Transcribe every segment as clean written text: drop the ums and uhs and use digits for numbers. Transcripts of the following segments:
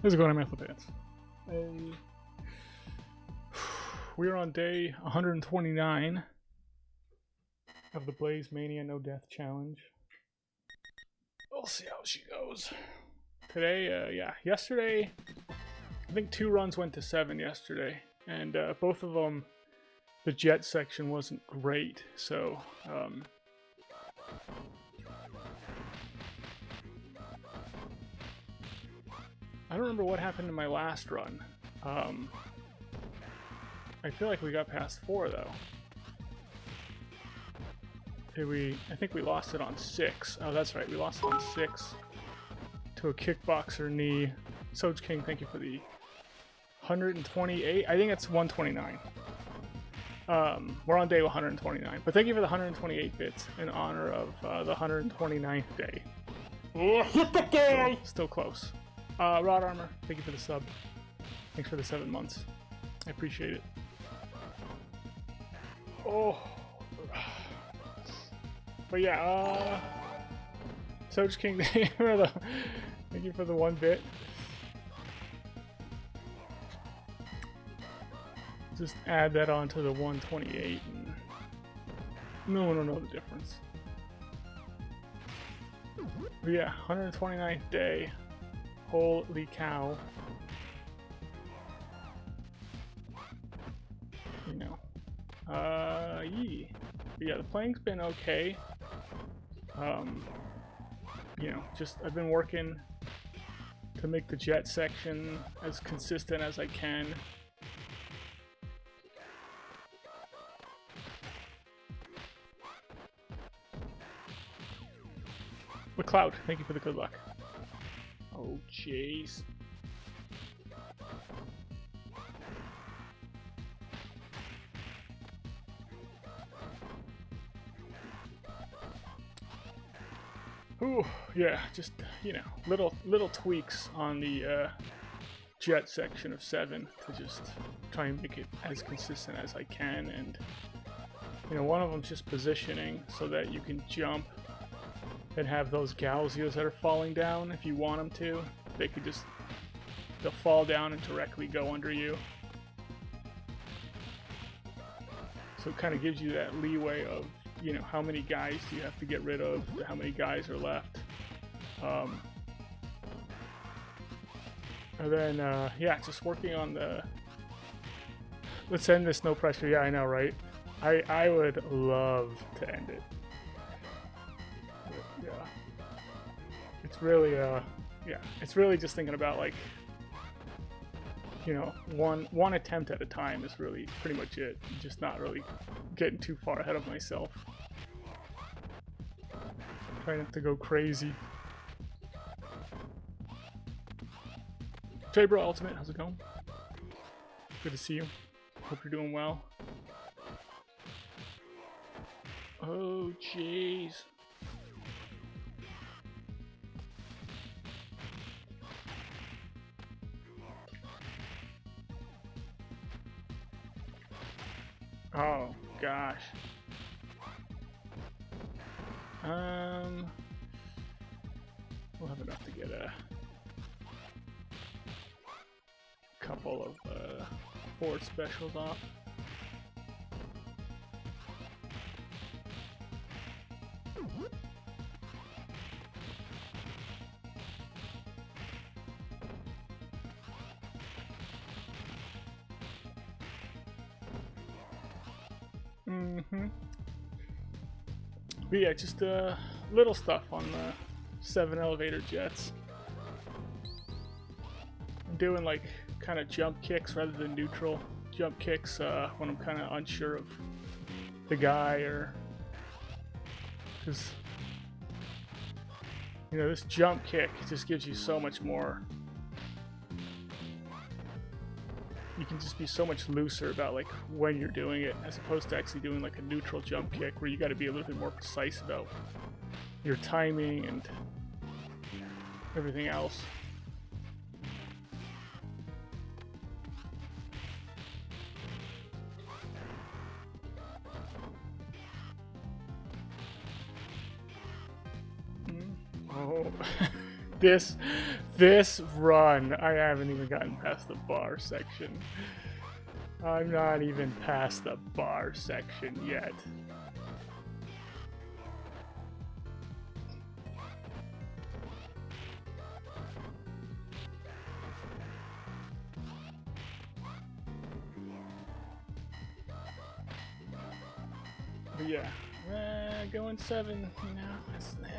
How's it going? I'm Anthopants. We're on day 129 of the Blaze Mania No Death Challenge. We'll see how she goes. Today, yesterday, I think 2 runs went to 7 yesterday, and both of them, the jet section wasn't great, so I don't remember what happened in my last run. I feel like we got past 4 though. Did we? I think we lost it on 6. Oh, that's right. We lost it on 6 to a kickboxer knee. Soj King, thank you for the 128. I think it's 129. We're on day 129, but thank you for the 128 bits in honor of the 129th day. Still close. Rod Armor, thank you for the sub. Thanks for the 7 months. I appreciate it. Oh. But yeah, Soj King, thank you for the 1 bit. Just add that onto the 128 and no one will know the difference. But yeah, 129th day. Holy cow. You know. Yeah, the playing's been okay. You know, just I've been working to make the jet section as consistent as I can. McLeod, thank you for the good luck. Oh, jeez. Ooh, yeah, just, you know, little tweaks on the jet section of 7 to just try and make it as consistent as I can. And, you know, one of them's just positioning so that you can jump and have those Gauzios that are falling down. If you want them to, they could just, they'll fall down and directly go under you. So it kind of gives you that leeway of, you know, how many guys do you have to get rid of, how many guys are left. And then, yeah, just working on the, let's end this no pressure. Yeah, I know, right? I would love to end it. But, yeah. It's really, yeah, it's really just thinking about, like, you know, one attempt at a time is really pretty much it. Just not really getting too far ahead of myself. Trying not to go crazy. Jabra Ultimate, how's it going? Good to see you. Hope you're doing well. Oh, jeez. Oh, gosh. We'll have enough to get a couple of forward specials off. But yeah, just little stuff on the 7 elevator jets. I'm doing like kind of jump kicks rather than neutral jump kicks when I'm kind of unsure of the guy, or because, you know, this jump kick just gives you so much more. You can just be so much looser about like when you're doing it, as opposed to actually doing like a neutral jump kick where you got to be a little bit more precise about your timing and everything else. Oh, this This run, I haven't even gotten past the bar section. I'm not even past the bar section yet. But yeah, going 7, you know,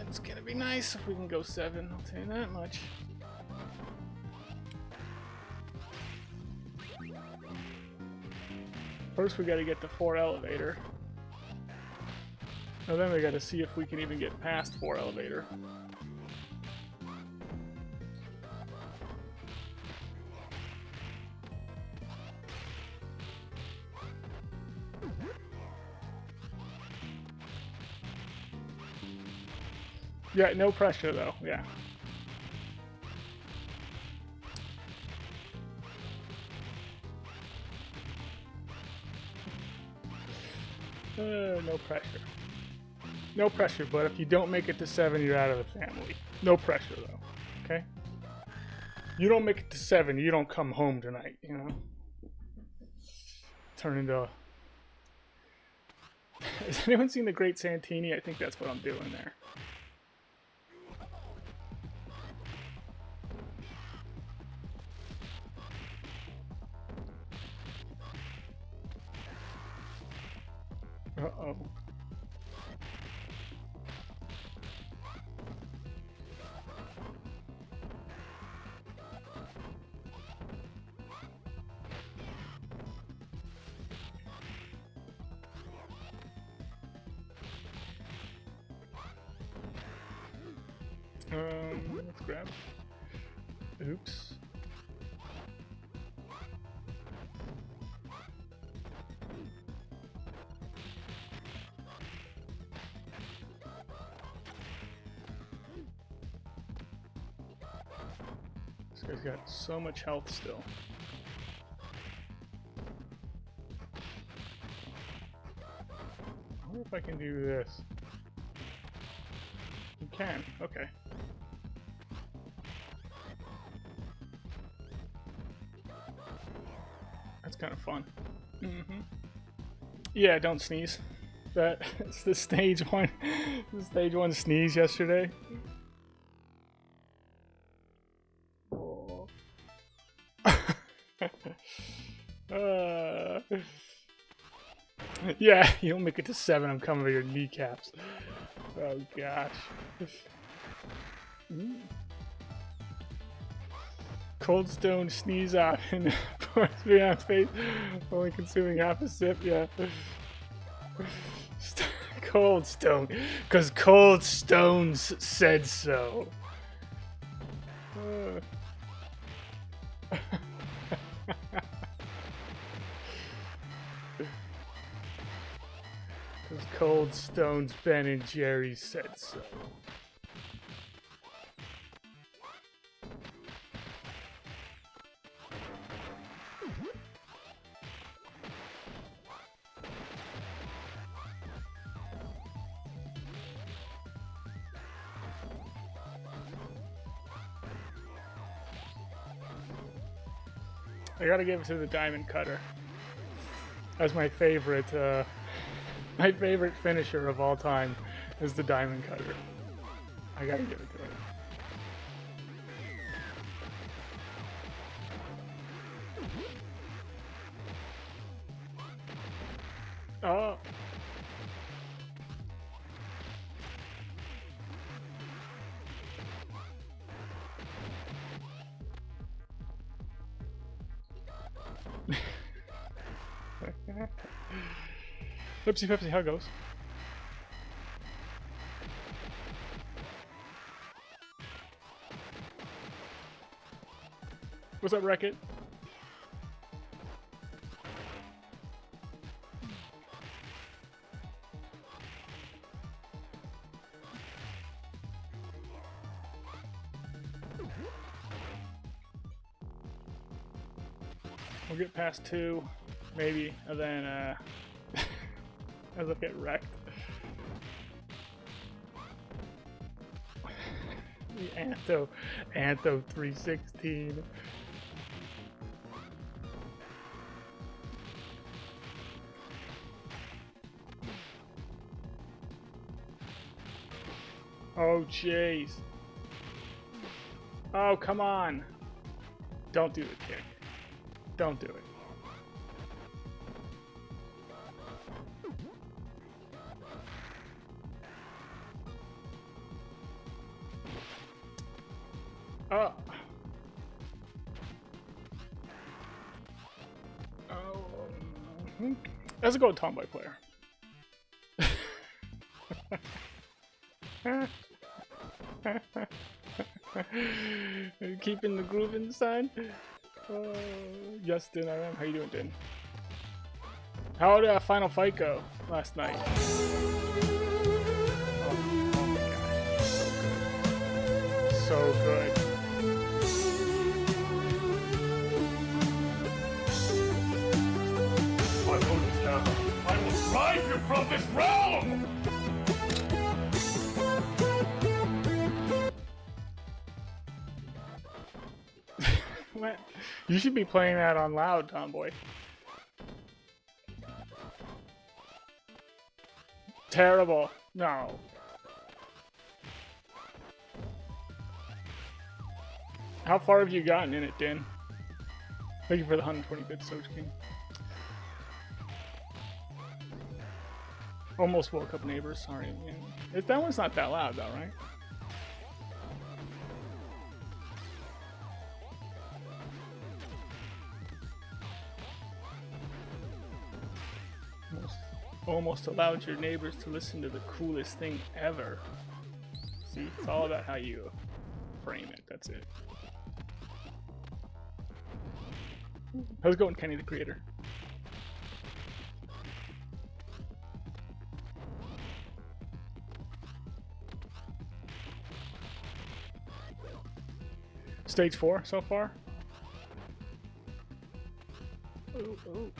it's gonna be nice if we can go 7, I'll tell you that much. First we gotta get the 4 elevator. And then we gotta see if we can even get past 4 elevator. Yeah, no pressure though, yeah. No pressure. No pressure, but if you don't make it to 7, you're out of the family. No pressure though, okay? You don't make it to 7, you don't come home tonight, you know? Turn into... Has anyone seen The Great Santini? I think that's what I'm doing there. Uh-oh. Let's grab. Oops. This guy's got so much health still. I wonder if I can do this. You can, okay. That's kind of fun. Mm-hmm. Yeah, don't sneeze. That's the stage 1. The stage 1 sneeze yesterday. Oh. Yeah, you don't make it to 7. I'm coming for your kneecaps. Oh gosh. Cold Stone sneeze out and pours me on face, only consuming half a sip. Yeah. Cold Stone, because Cold Stones said so. Because Cold Stone's Ben and Jerry said so. I gotta give it to the Diamond Cutter. That's my favorite finisher of all time is the Diamond Cutter. I gotta give it to him. Oh. Flipsy Pepsi, how it goes? What's up, Wreck-It? We'll get past 2, maybe, and then as I get wrecked. Antho 316. Oh jeez. Oh, come on. Don't do the kick. Don't do it. Oh. Oh. Let's go with Tomboy player. Keeping the groove inside. Justin, I am. How you doing, Dan? How did Final Fight go last night? Oh my god. So good. I will drive you from this realm! What? You should be playing that on loud, Tomboy. Terrible. No. How far have you gotten in it, Dan? Thank you for the 120-bit Soch King. Almost woke up neighbors, sorry. Yeah. That one's not that loud though, right? Almost allowed your neighbors to listen to the coolest thing ever. See, it's all about how you frame it, that's it. How's it going, Kenny the Creator? Stage 4 so far? Ooh, ooh.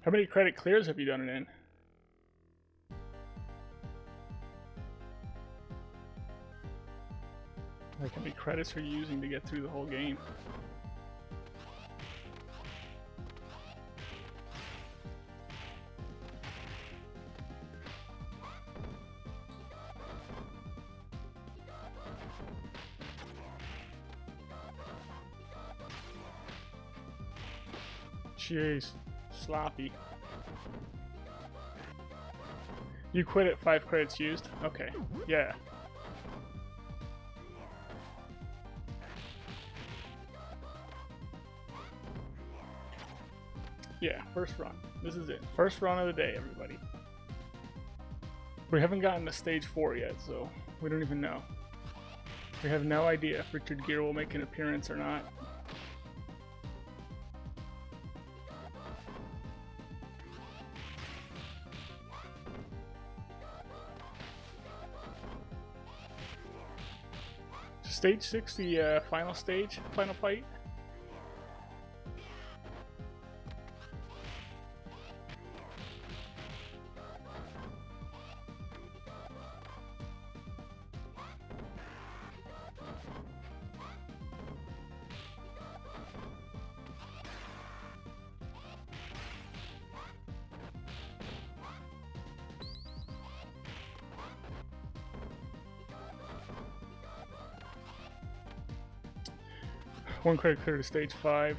How many credit clears have you done it in? Like, how many credits are you using to get through the whole game? Jeez, sloppy. You quit at 5 credits used? Okay, yeah. Yeah, first run. This is it. First run of the day, everybody. We haven't gotten to stage 4 yet, so we don't even know. We have no idea if Richard Gere will make an appearance or not. Stage 6, the final stage, final fight. One credit clear to stage 5.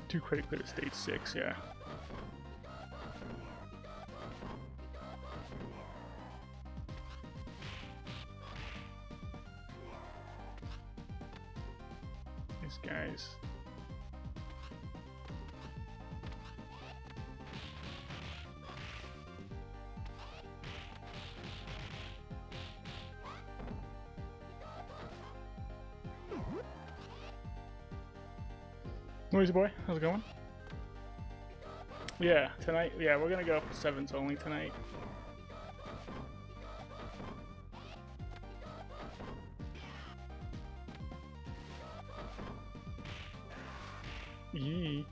2 credit clear to stage 6, yeah. These guys. Noisy boy, how's it going? Yeah, tonight, yeah, we're gonna go for 7s only tonight. Yee.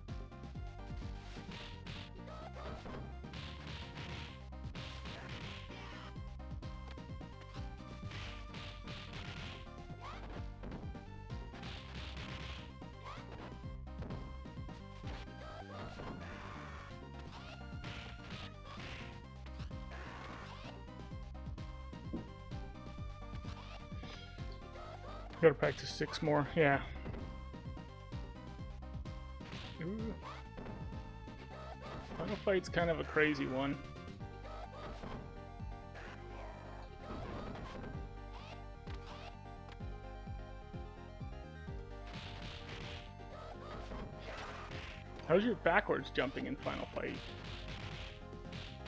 Gotta practice 6 more, yeah. Ooh. Final Fight's kind of a crazy one. How's your backwards jumping in Final Fight?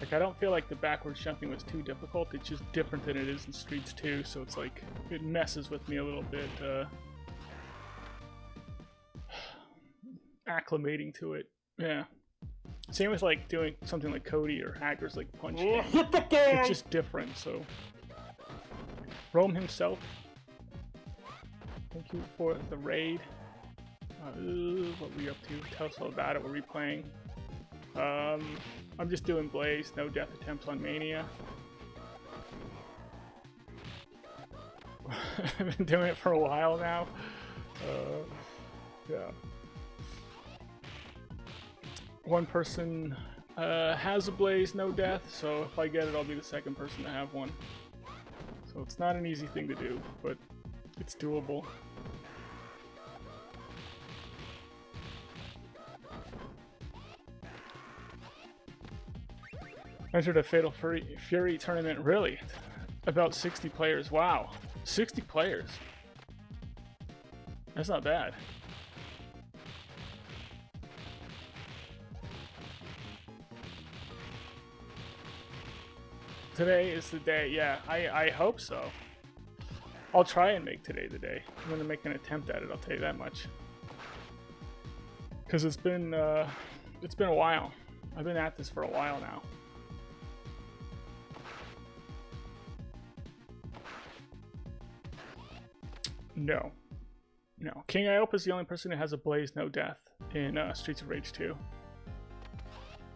Like, I don't feel like the backwards jumping was too difficult. It's just different than it is in Streets 2, so it's like, it messes with me a little bit, acclimating to it. Yeah. Same with, like, doing something like Cody or Haggar's, like, punch thing. Hit the can! It's just different, so... Rome himself. Thank you for the raid. What were we up to? Tell us all about it. What were we playing? I'm just doing Blaze, no death attempts on Mania. I've been doing it for a while now. Yeah. One person has a Blaze, no death, so if I get it, I'll be the second person to have one. So it's not an easy thing to do, but it's doable. Entered a Fatal Fury tournament, really? About 60 players, wow. 60 players. That's not bad. Today is the day, yeah, I hope so. I'll try and make today the day. I'm gonna make an attempt at it, I'll tell you that much. Because it's been a while. I've been at this for a while now. No. No. King Iopa is the only person who has a Blaze no death in Streets of Rage 2.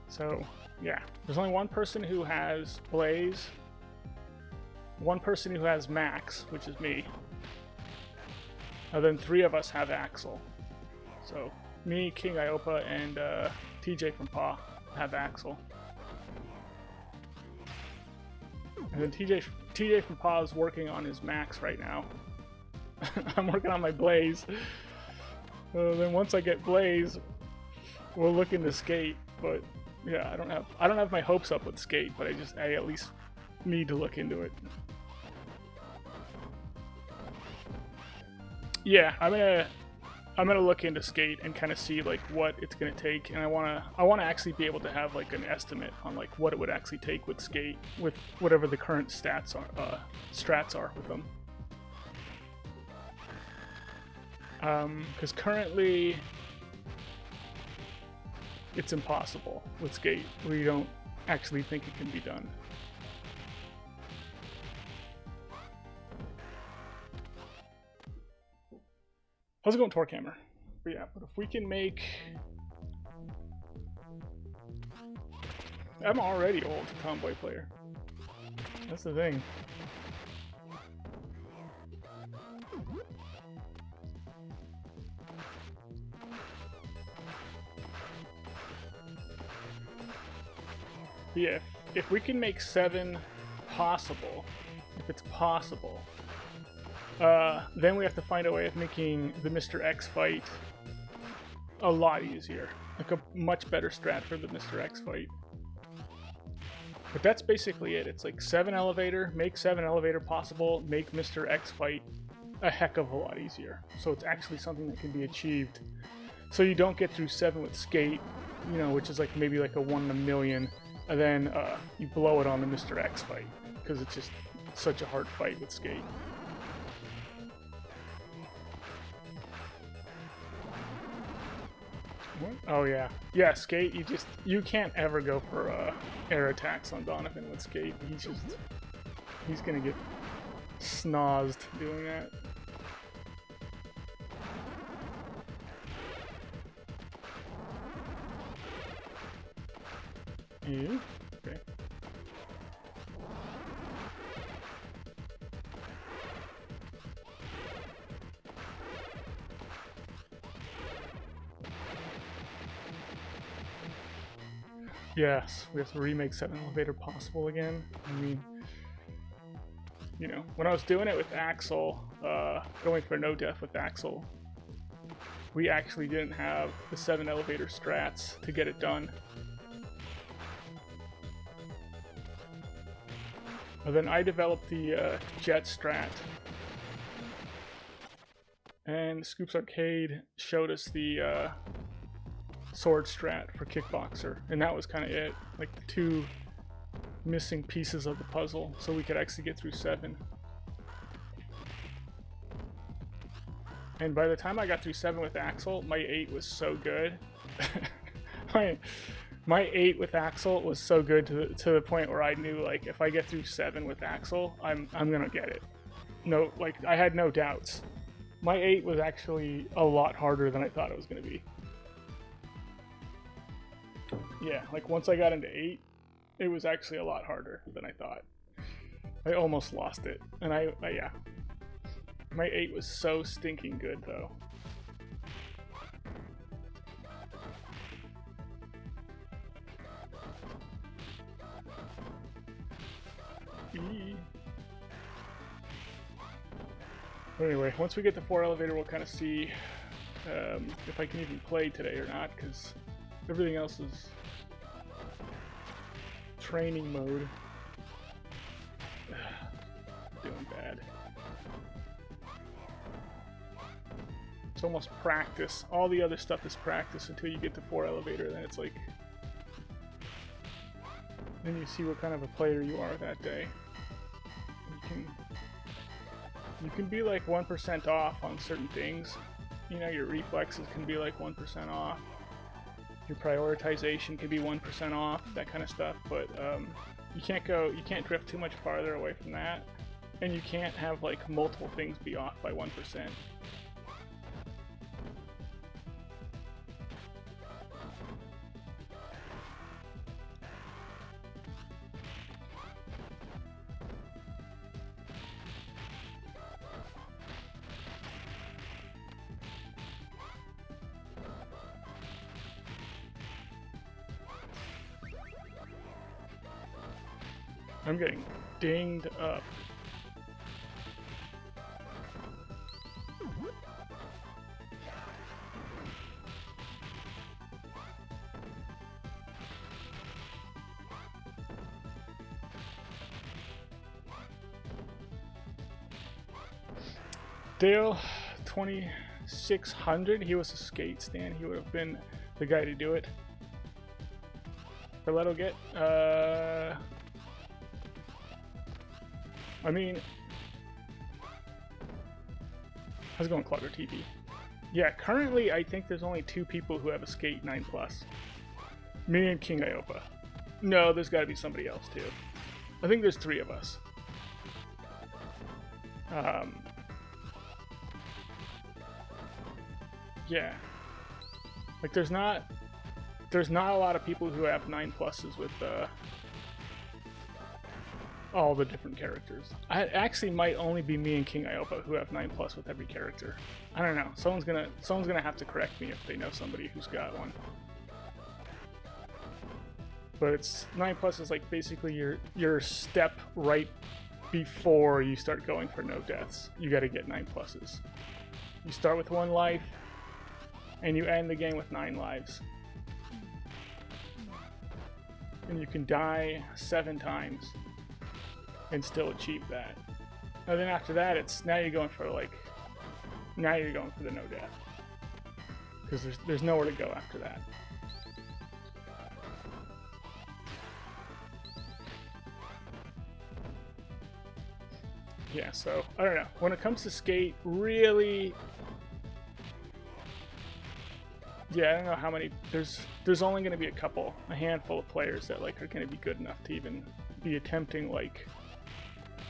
So, yeah. There's only one person who has Blaze, one person who has Max, which is me, and then 3 of us have Axel. So, me, King Iopa, and TJ from PA have Axel. And then TJ from PA is working on his Max right now. I'm working on my Blaze. Then once I get Blaze, we'll look into Skate. But yeah, I don't have my hopes up with Skate, but I at least need to look into it. Yeah, I'm gonna look into Skate and kind of see like what it's gonna take, and I wanna actually be able to have like an estimate on like what it would actually take with Skate, with whatever the current strats are with them. Because currently it's impossible with Skate. We don't actually think it can be done. How's it going, Torkhammer? But yeah, but if we can make... I'm already old Tomboy player. That's the thing. Yeah, if we can make 7 possible, if it's possible, then we have to find a way of making the Mr. X fight a lot easier. Like a much better strat for the Mr. X fight. But that's basically it. It's like 7 elevator, make 7 elevator possible, make Mr. X fight a heck of a lot easier. So it's actually something that can be achieved. So you don't get through 7 with Skate, you know, which is like maybe like a 1 in a million. And then you blow it on the Mr. X fight, because it's just such a hard fight with Skate. What? Oh yeah. Yeah, Skate, you can't ever go for air attacks on Donovan with Skate. He's gonna get snozzed doing that. Yeah. Okay. Yes, we have to remake 7 Elevator possible again. I mean, you know, when I was doing it with Axel, going for no death with Axel, we actually didn't have the 7 Elevator strats to get it done. And then I developed the jet strat, and Scoops Arcade showed us the sword strat for Kickboxer, and that was kind of it, like the 2 missing pieces of the puzzle, so we could actually get through 7. And by the time I got through 7 with Axel, my 8 was so good. my 8 with Axel was so good to the point where I knew, like, if I get through 7 with Axel, I'm gonna get it. No, like, I had no doubts. My 8 was actually a lot harder than I thought it was gonna be. Yeah, like once I got into 8, it was actually a lot harder than I thought. I almost lost it, and yeah. My 8 was so stinking good, though. Anyway, once we get to 4 Elevator, we'll kind of see if I can even play today or not, because everything else is training mode. Doing bad. It's almost practice. All the other stuff is practice until you get to 4 Elevator, then it's like... Then you see what kind of a player you are that day. You can be like 1% off on certain things. You know, your reflexes can be like 1% off. Your prioritization can be 1% off, that kind of stuff, but you can't drift too much farther away from that. And you can't have like multiple things be off by 1%. I'm getting dinged up. Dale, 2600. He was a skate stand. He would have been the guy to do it. Barletto get? I mean, how's it going, Clogger TV? Yeah, currently I think there's only 2 people who have a Skate 9 Plus. Me and King Iopa. No, there's got to be somebody else too. I think there's 3 of us. Yeah. Like there's not a lot of people who have 9 pluses with all the different characters. I actually might only be me and King Iopa who have 9 plus with every character. I don't know. Someone's gonna have to correct me if they know somebody who's got one. But it's 9 plus is like basically your step right before you start going for no deaths. You got to get 9 pluses. You start with 1 life, and you end the game with 9 lives. And you can die 7 times and still achieve that. And then after that, it's now you're going for the no death, because there's nowhere to go after that. Yeah, so I don't know. When it comes to skate, really, yeah, I don't know how many. There's only going to be a handful of players that like are going to be good enough to even be attempting like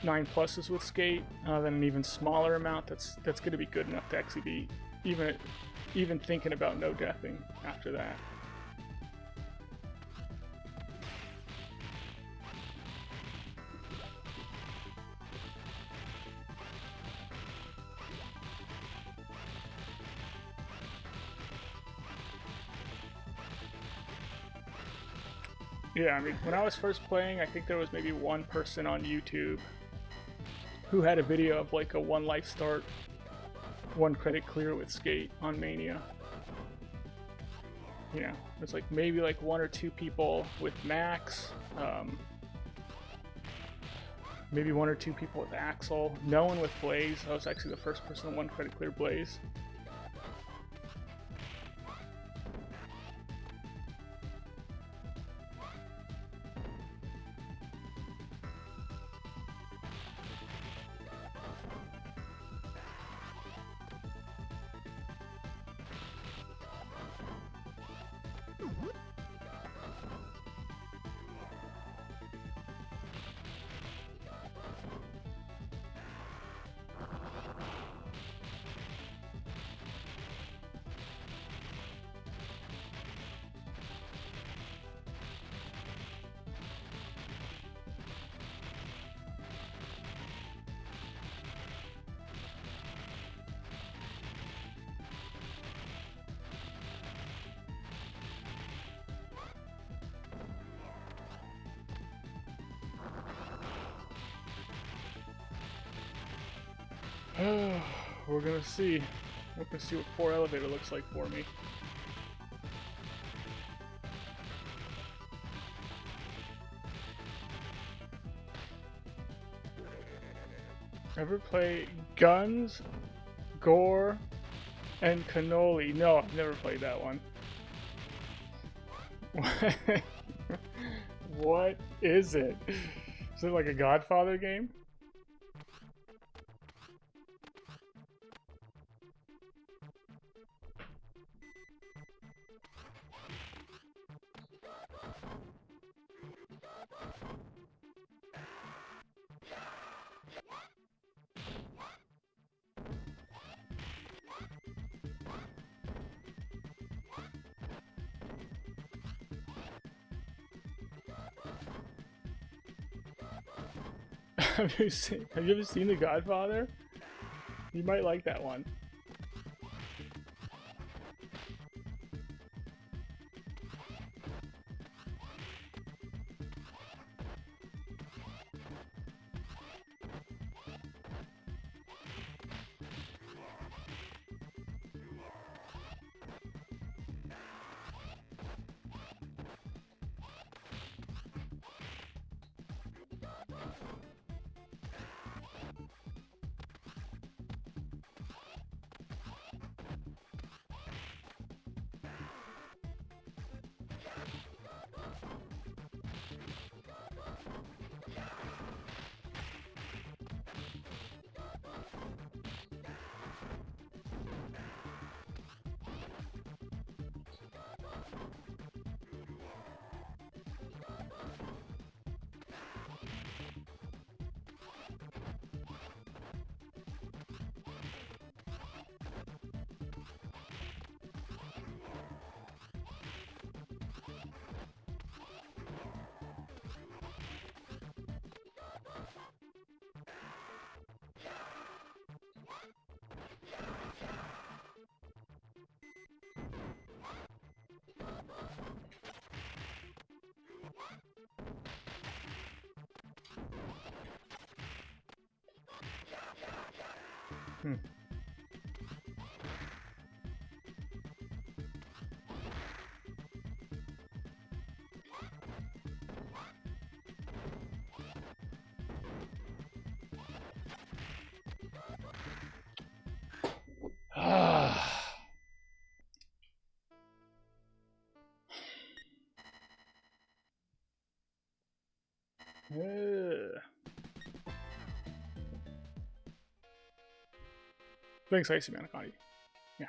9 pluses with skate. Then an even smaller amount that's going to be good enough to actually be even thinking about no deathing after that. Yeah, I mean, when I was first playing, I think there was maybe one person on YouTube who had a video of like a 1 life start, 1 credit clear with Skate on Mania. You know, there's like maybe like 1 or 2 people with Max, maybe 1 or 2 people with Axel, no one with Blaze. I was actually the first person to 1 credit clear Blaze. We're gonna see. We're gonna see what 4 elevator looks like for me. Ever play Guns, Gore, and Cannoli? No, I've never played that one. What is it? Is it like a Godfather game? Have you ever seen The Godfather? You might like that one. Thanks, Icy Manicotti. Yeah.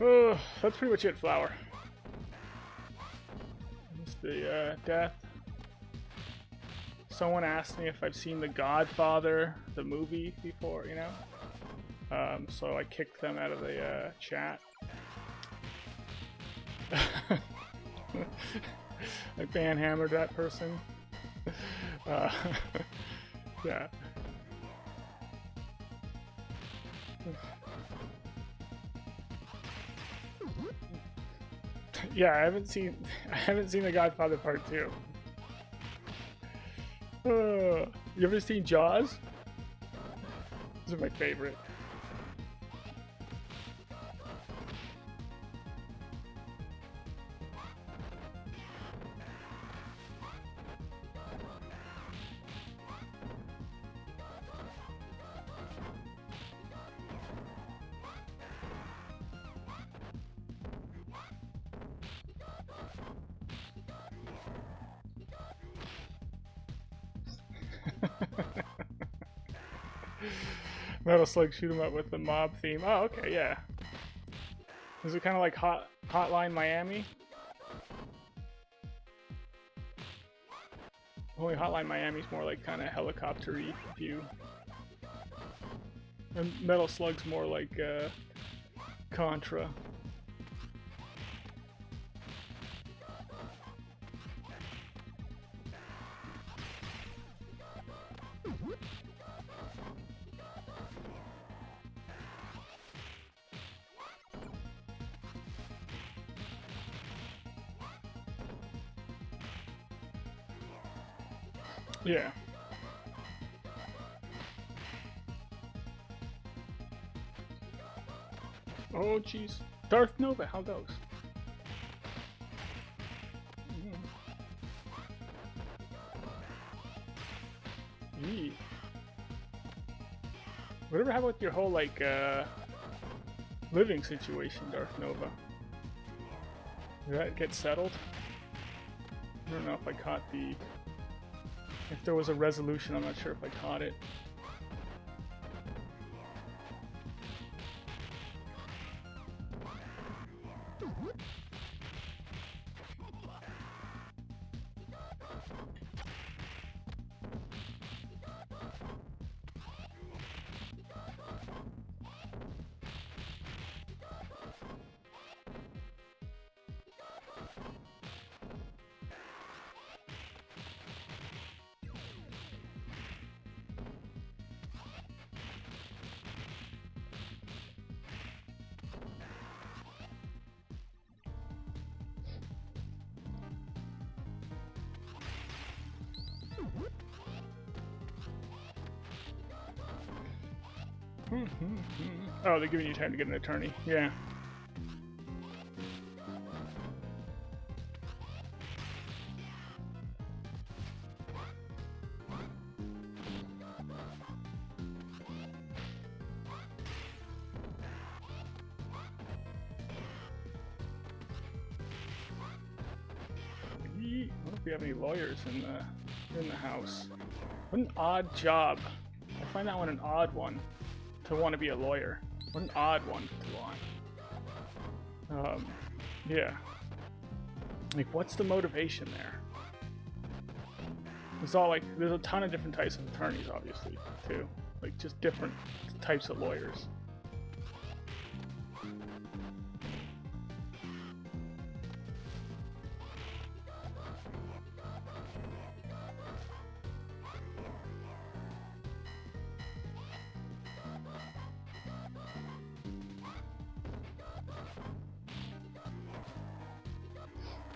Oh, that's pretty much it, Flower. Just the death. Someone asked me if I've seen The Godfather, the movie, before, you know? So I kicked them out of the chat. I banhammered that person. Yeah. Yeah, I haven't seen The Godfather Part 2. You ever seen Jaws? Those are my favorite. Metal Slug shoot 'em up with the mob theme. Oh, okay, yeah. Is it kind of like Hotline Miami? Only Hotline Miami's more like kind of helicopter-y view. And Metal Slug's more like Contra. Yeah. Oh, jeez. Darth Nova, how goes? Yee. Whatever happened with your whole, like, living situation, Darth Nova? Did that get settled? I don't know if I caught the... If there was a resolution, I'm not sure if I caught it. Oh, they're giving you time to get an attorney. Yeah. I wonder if we have any lawyers in the house. What an odd job. I find that one an odd one. To want to be a lawyer. What an odd one to want. Yeah. Like, what's the motivation there? It's all like, there's a ton of different types of attorneys, obviously, too. Like, just different types of lawyers.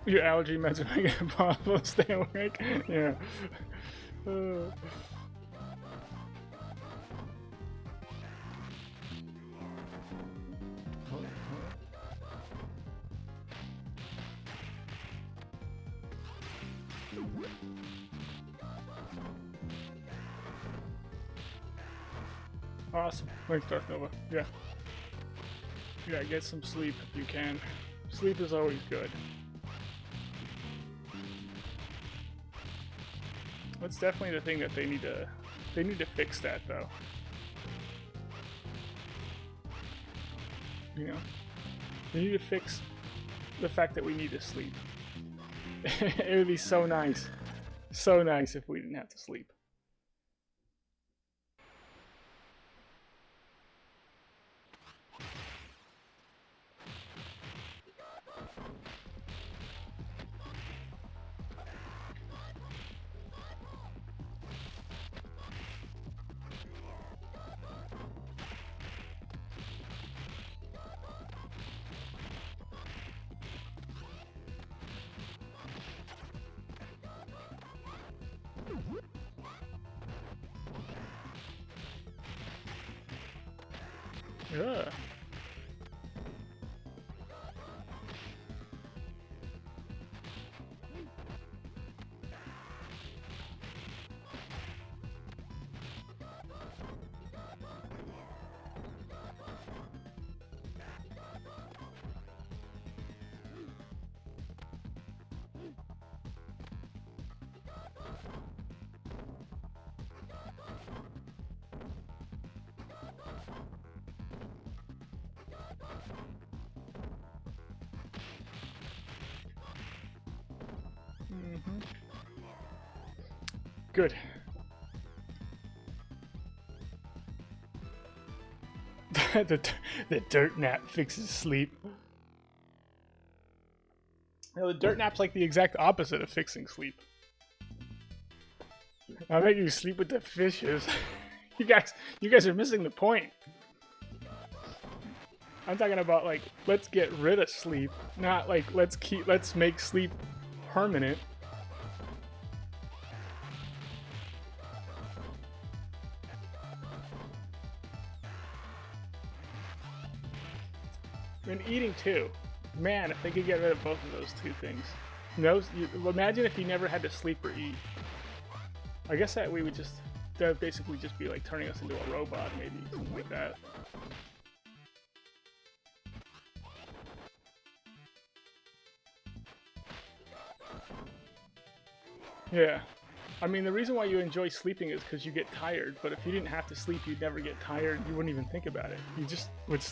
Your allergy meds are making it impossible to stay awake. Yeah. Awesome. Thanks, Darth Nova. Yeah. Yeah, get some sleep if you can. Sleep is always good. That's definitely the thing that they need to fix that, though. You know? They need to fix the fact that we need to sleep. It would be so nice. So nice if we didn't have to sleep. Yeah. Good. the dirt nap fixes sleep. No, the dirt nap's like the exact opposite of fixing sleep. I bet you sleep with the fishes. you guys are missing the point. I'm talking about like let's get rid of sleep, not like let's make sleep permanent. And eating too. Man, if they could get rid of both of those two things. No, imagine if you never had to sleep or eat. I guess that we would just, that would basically just be like turning us into a robot, maybe, something like that. Yeah. I mean, the reason why you enjoy sleeping is because you get tired, but if you didn't have to sleep, you'd never get tired, you wouldn't even think about it. You just would.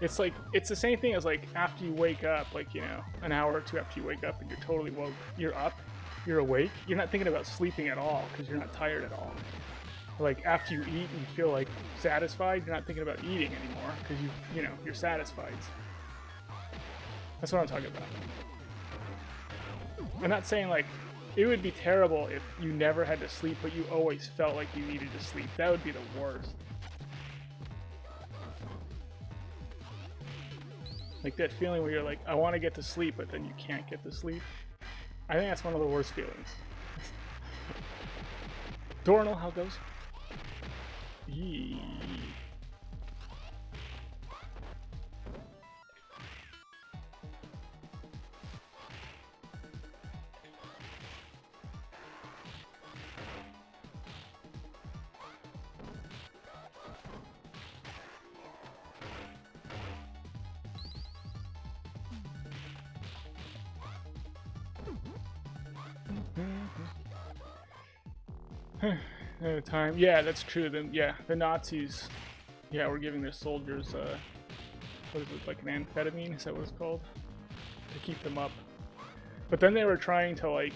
It's like, it's the same thing as like after you wake up, like, you know, an hour or two after you wake up and you're totally woke, you're up, you're awake, you're not thinking about sleeping at all because you're not tired at all. Like after you eat and you feel like satisfied, you're not thinking about eating anymore because you know, you're satisfied. That's what I'm talking about. I'm not saying like, it would be terrible if you never had to sleep, but you always felt like you needed to sleep. That would be the worst. Like that feeling where you're like, I want to get to sleep, but then you can't get to sleep. I think that's one of the worst feelings. Dornal, how it goes? Yee. Time. Yeah, that's true. Then yeah, the Nazis, yeah, were giving their soldiers what is it, like an amphetamine? Is that what it's called? To keep them up. But then they were trying to like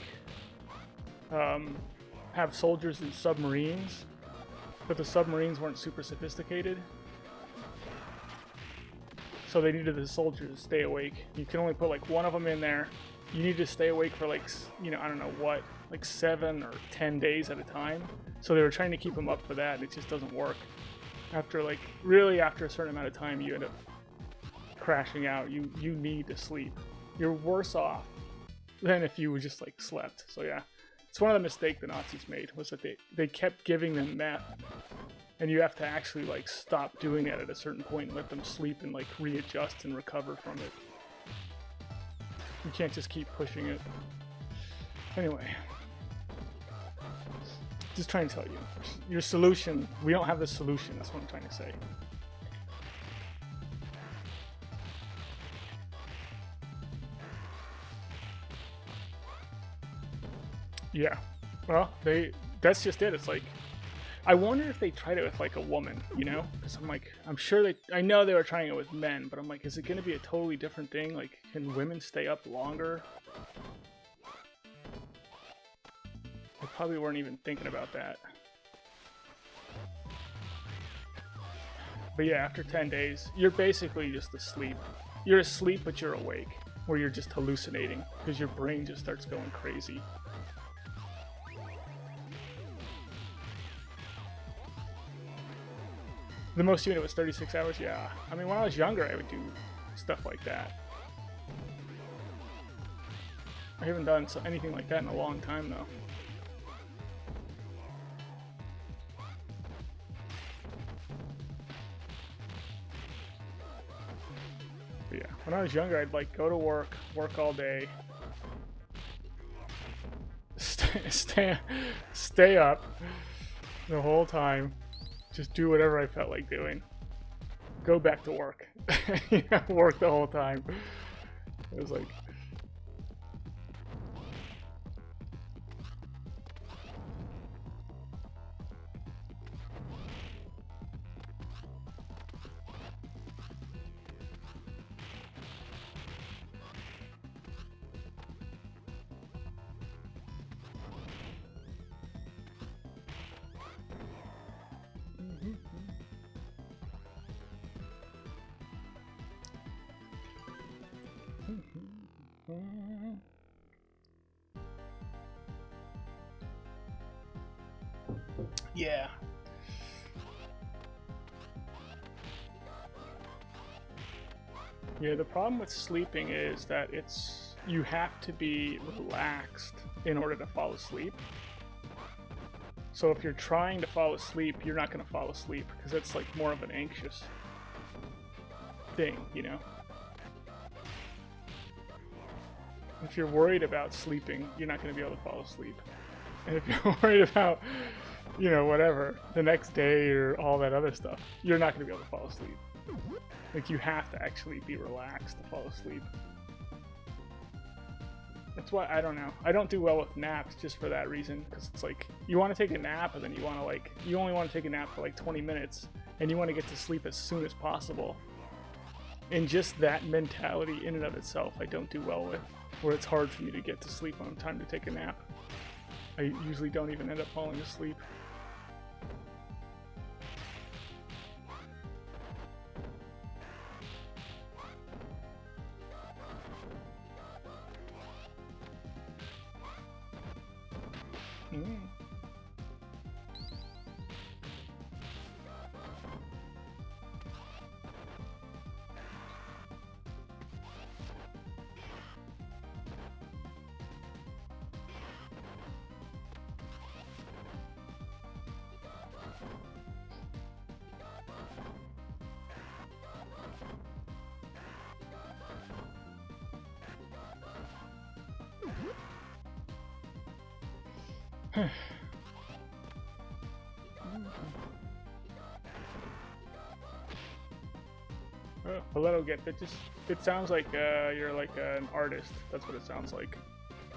have soldiers in submarines, but the submarines weren't super sophisticated. So they needed the soldiers to stay awake. You can only put like one of them in there. You need to stay awake for like, you know, I don't know what, like 7 or 10 days at a time. So they were trying to keep them up for that, and it just doesn't work. After like, really after a certain amount of time, you end up crashing out. You need to sleep. You're worse off than if you just like slept. So yeah, it's one of the mistakes the Nazis made, was that they kept giving them meth. And you have to actually like stop doing that at a certain point and let them sleep and like readjust and recover from it. You can't just keep pushing it. Anyway. Just trying to tell you. Your solution, we don't have the solution, that's what I'm trying to say. Yeah. Well, that's just it. It's like, I wonder if they tried it with like a woman, you know? Because I'm like, I'm sure I know they were trying it with men, but I'm like, is it going to be a totally different thing? Like, can women stay up longer? They probably weren't even thinking about that. But yeah, after 10 days, you're basically just asleep. You're asleep, but you're awake, where you're just hallucinating, because your brain just starts going crazy. The most you did was 36 hours? Yeah. I mean, when I was younger, I would do stuff like that. I haven't done anything like that in a long time, though. But yeah, when I was younger, I'd like go to work all day, stay up the whole time, just do whatever I felt like doing, go back to work, work the whole time. It was like. Yeah. Yeah, the problem with sleeping is that you have to be relaxed in order to fall asleep. So if you're trying to fall asleep, you're not going to fall asleep because it's like more of an anxious thing, you know? If you're worried about sleeping, you're not going to be able to fall asleep. And if you're worried about, you know, whatever, the next day or all that other stuff, you're not going to be able to fall asleep. Like, you have to actually be relaxed to fall asleep. That's why, I don't know. I don't do well with naps just for that reason. Because it's like, you want to take a nap, and then you want to, like, you only want to take a nap for, like, 20 minutes. And you want to get to sleep as soon as possible. And just that mentality in and of itself, I don't do well with. Where it's hard for me to get to sleep when it's time to take a nap. I usually don't even end up falling asleep. A little get it sounds like you're like an artist. That's what it sounds like.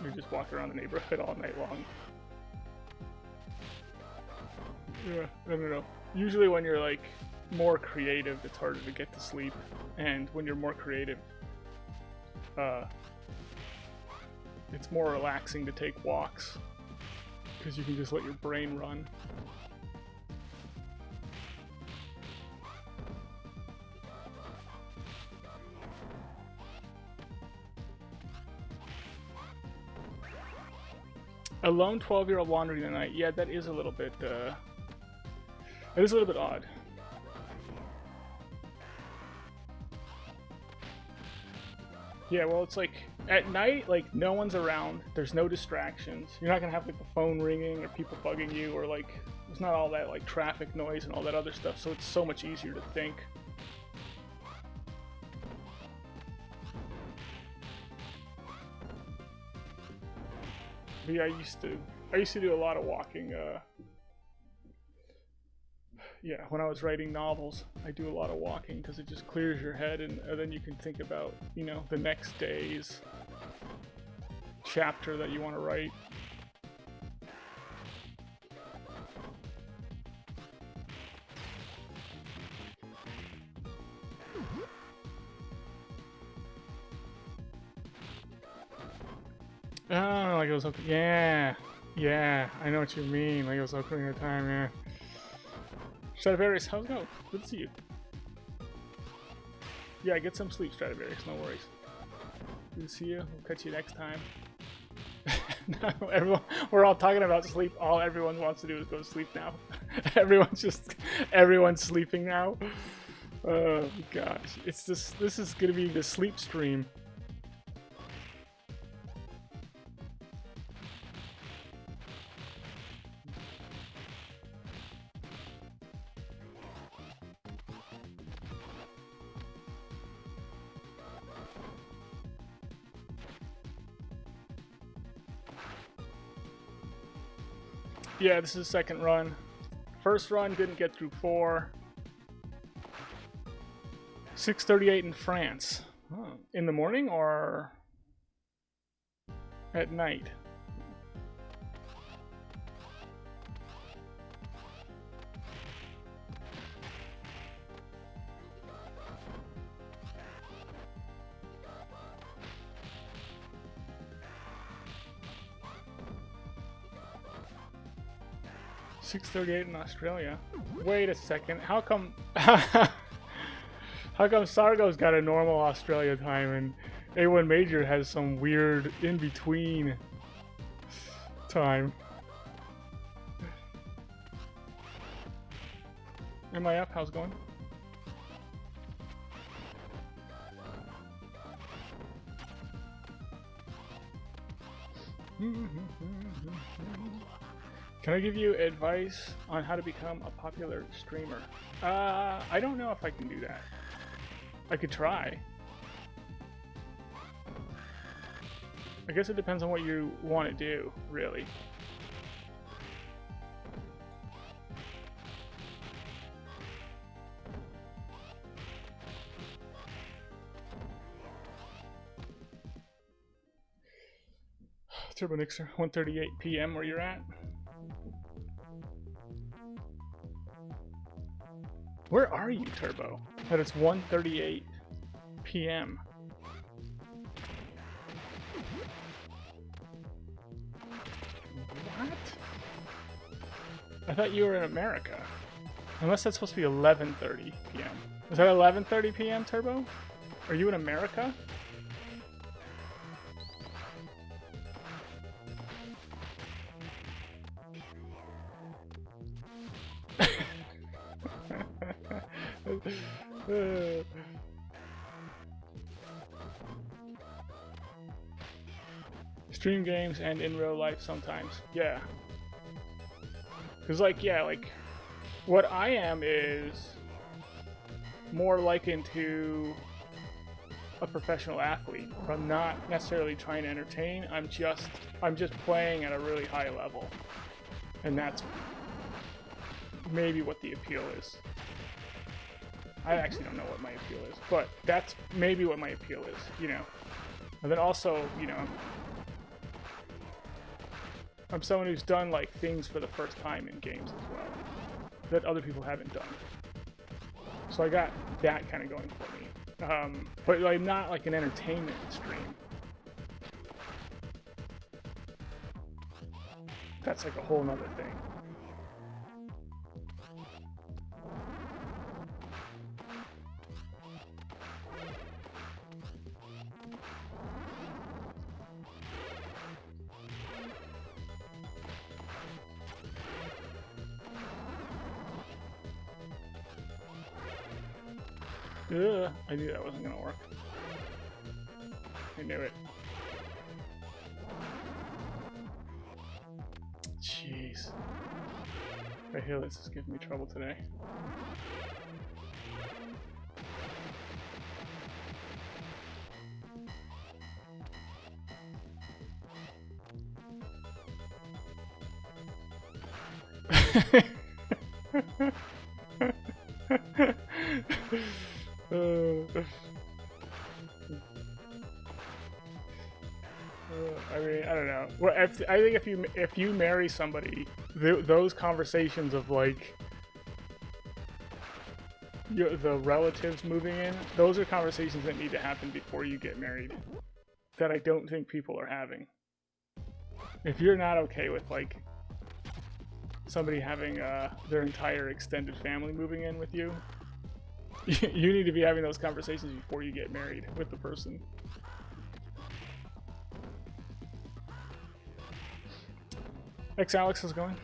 You're just walking around the neighborhood all night long. Yeah, I don't know. Usually when you're like more creative, it's harder to get to sleep. And when you're more creative, it's more relaxing to take walks because you can just let your brain run. A lone 12-year-old wandering the night. Yeah, that is a little bit, odd. Yeah, well, it's like, at night, like, no one's around. There's no distractions. You're not gonna have, like, the phone ringing or people bugging you or, like, there's not all that, like, traffic noise and all that other stuff, so it's so much easier to think. But yeah, I used to do a lot of walking, yeah, when I was writing novels, I do a lot of walking because it just clears your head and then you can think about, you know, the next day's chapter that you want to write. Oh, like it was okay. Yeah, I know what you mean. Like it was okay at the time, yeah. Stradivarius, how's it going? Good to see you. Yeah, get some sleep, Stradivarius, no worries. Good to see you. We'll catch you next time. No, we're all talking about sleep. All everyone wants to do is go to sleep now. Everyone's sleeping now. Oh gosh, this is gonna be the sleep stream. Yeah, this is the second run. First run didn't get through 4. 6:38 in France. Oh, in the morning or at night? $6:38 in Australia. Wait a second. How come? How come Sargo's got a normal Australia time and A1 Major has some weird in between time? Am I up? How's it going? Can I give you advice on how to become a popular streamer? I don't know if I can do that. I could try. I guess it depends on what you want to do, really. Turbo Nixer, 1:38 p.m. where you're at. Where are you, Turbo? That it's 1:38 p.m. What? I thought you were in America. Unless that's supposed to be 11:30 p.m. Is that 11:30 p.m., Turbo? Are you in America? Stream games and in real life sometimes. Yeah. Cause like, yeah, like what I am is more likened to a professional athlete. I'm not necessarily trying to entertain. I'm just playing at a really high level. And that's maybe what the appeal is. I actually don't know what my appeal is, but that's maybe what my appeal is, you know. And then also, you know, I'm someone who's done like things for the first time in games as well that other people haven't done. So I got that kind of going for me, but like not like an entertainment stream. That's like a whole nother thing. Ugh, I knew that wasn't gonna work. I knew it. Jeez. I feel this is giving me trouble today. I mean, I don't know. Well, I think if you marry somebody, those conversations of like the relatives moving in, those are conversations that need to happen before you get married. That I don't think people are having. If you're not okay with like somebody having their entire extended family moving in with you, you need to be having those conversations before you get married with the person. X-Alex is going?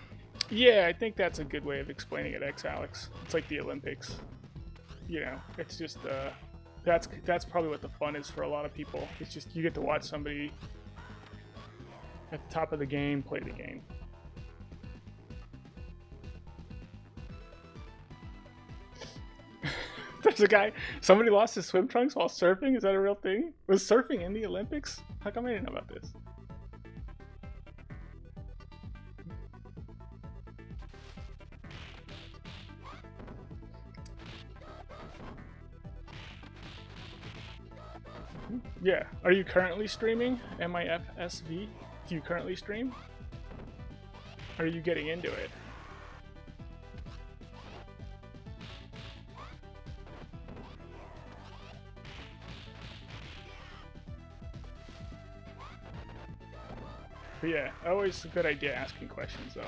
Yeah, I think that's a good way of explaining it, X-Alex. It's like the Olympics. You know, it's just, that's probably what the fun is for a lot of people. It's just, you get to watch somebody at the top of the game play the game. There's a guy, somebody lost his swim trunks while surfing? Is that a real thing? Was surfing in the Olympics? How come I didn't know about this? Yeah. Are you currently streaming MIFSV? Do you currently stream? Or are you getting into it? But yeah, always a good idea asking questions though.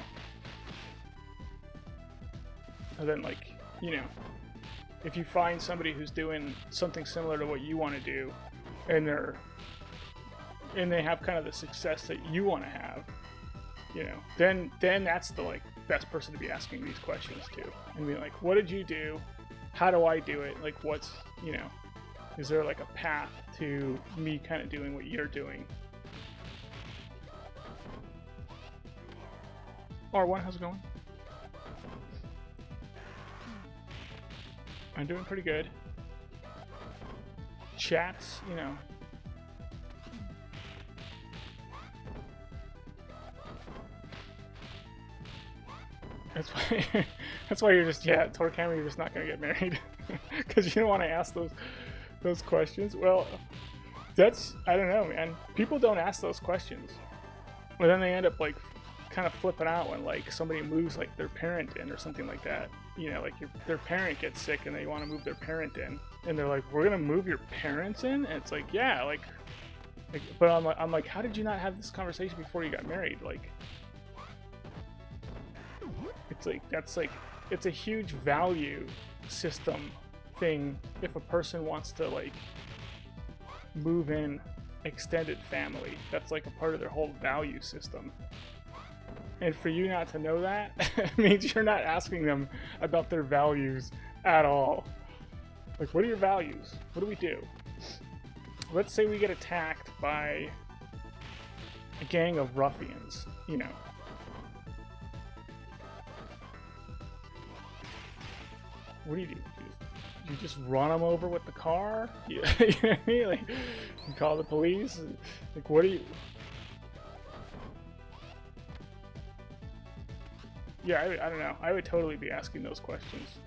And then, like, you know, if you find somebody who's doing something similar to what you want to do, and they have kind of the success that you want to have, you know, then that's the like best person to be asking these questions to, and be like, what did you do? How do I do it? Like, what's, you know, is there like a path to me kind of doing what you're doing? R1, how's it going? I'm doing pretty good. Chats, you know. That's why you're just, yeah, Torcam, you're just not gonna get married. Because you don't want to ask those questions. Well, that's, I don't know, man. People don't ask those questions. But then they end up like kind of flipping out when like somebody moves like their parent in or something like that. You know, like their parent gets sick and they want to move their parent in, and they're like, "We're gonna move your parents in?" And it's like, yeah, like but I'm like, how did you not have this conversation before you got married? Like, it's like it's a huge value system thing if a person wants to like move in extended family. That's like a part of their whole value system. And for you not to know that means you're not asking them about their values at all. Like, what are your values? What do we do? Let's say we get attacked by a gang of ruffians, you know. What do? You just run them over with the car? You know what I mean? Like, you call the police? Like, what do you... Yeah, I don't know. I would totally be asking those questions.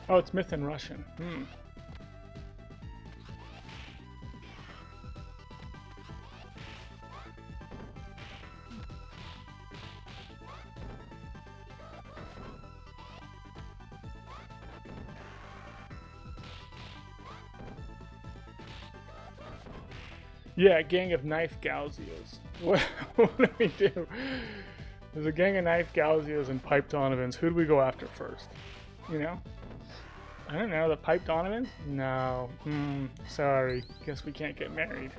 Oh, it's myth in Russian. Yeah, a gang of knife gauzios. What do we do? There's a gang of knife gauzios and pipe donovans. Who do we go after first? You know? I don't know, the pipe donovans? No. Sorry. Guess we can't get married.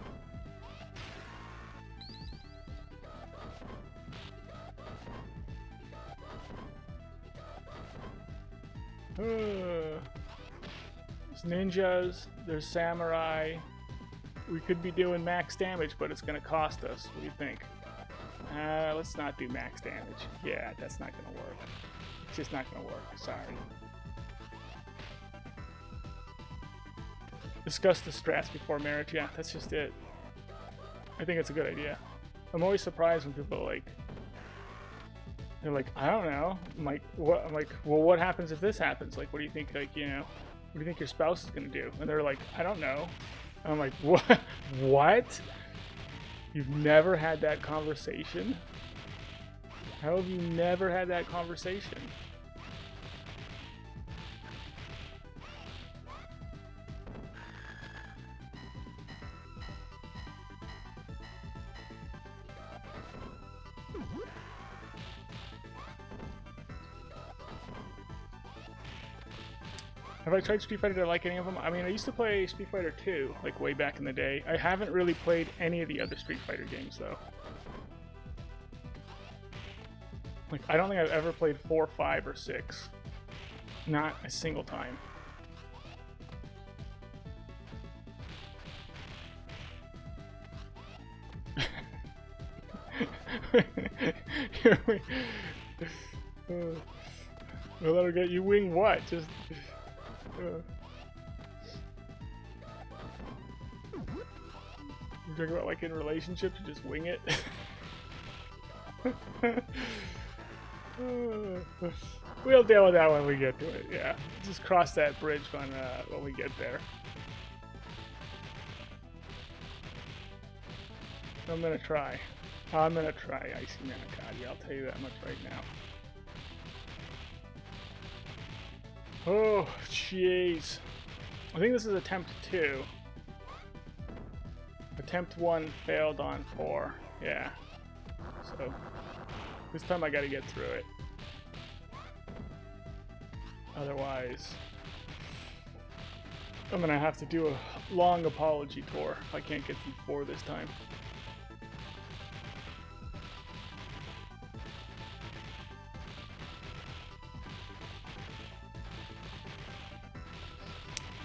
There's ninjas, there's samurai. We could be doing max damage, but it's going to cost us. What do you think? Let's not do max damage. Yeah, that's not going to work. It's just not going to work. Sorry. Discuss the strats before marriage. Yeah, that's just it. I think it's a good idea. I'm always surprised when people are like, they're like, I don't know. I'm like, what? I'm like, well, what happens if this happens? Like, what do you think? Like, you know, what do you think your spouse is going to do? And they're like, I don't know. I'm like, what? What? You've never had that conversation? How have you never had that conversation? Have I tried Street Fighter? Did I like any of them? I mean, I used to play Street Fighter 2, like way back in the day. I haven't really played any of the other Street Fighter games, though. Like, I don't think I've ever played 4, 5, or 6. Not a single time. Well, that'll get you wing what? Just... I'm talking about like in relationships, you just wing it. We'll deal with that when we get to it. Yeah, just cross that bridge when we get there. I'm gonna try. I'm gonna try Icy Manicotti. I'll tell you that much right now. Oh, jeez. I think this is attempt 2. Attempt 1 failed on 4. Yeah. So, this time I gotta get through it. Otherwise, I'm gonna have to do a long apology tour if I can't get through 4 this time.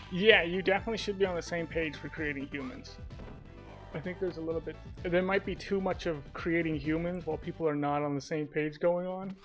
Yeah, you definitely should be on the same page for creating humans. I think there's a little bit... There might be too much of creating humans while people are not on the same page going on.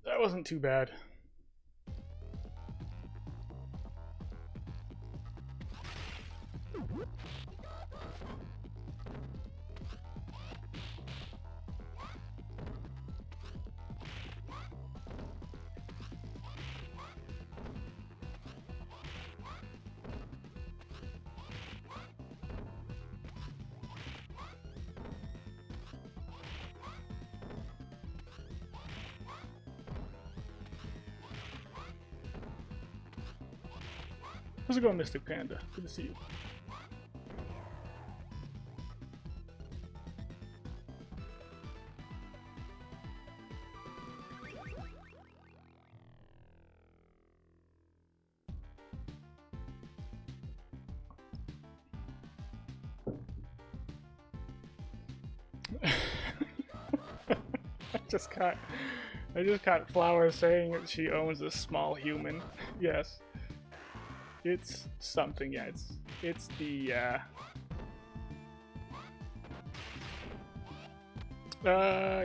That wasn't too bad. How's it going, Mystic Panda? Good to see you. I just got Flower saying that she owns a small human. Yes. It's something, yeah, it's the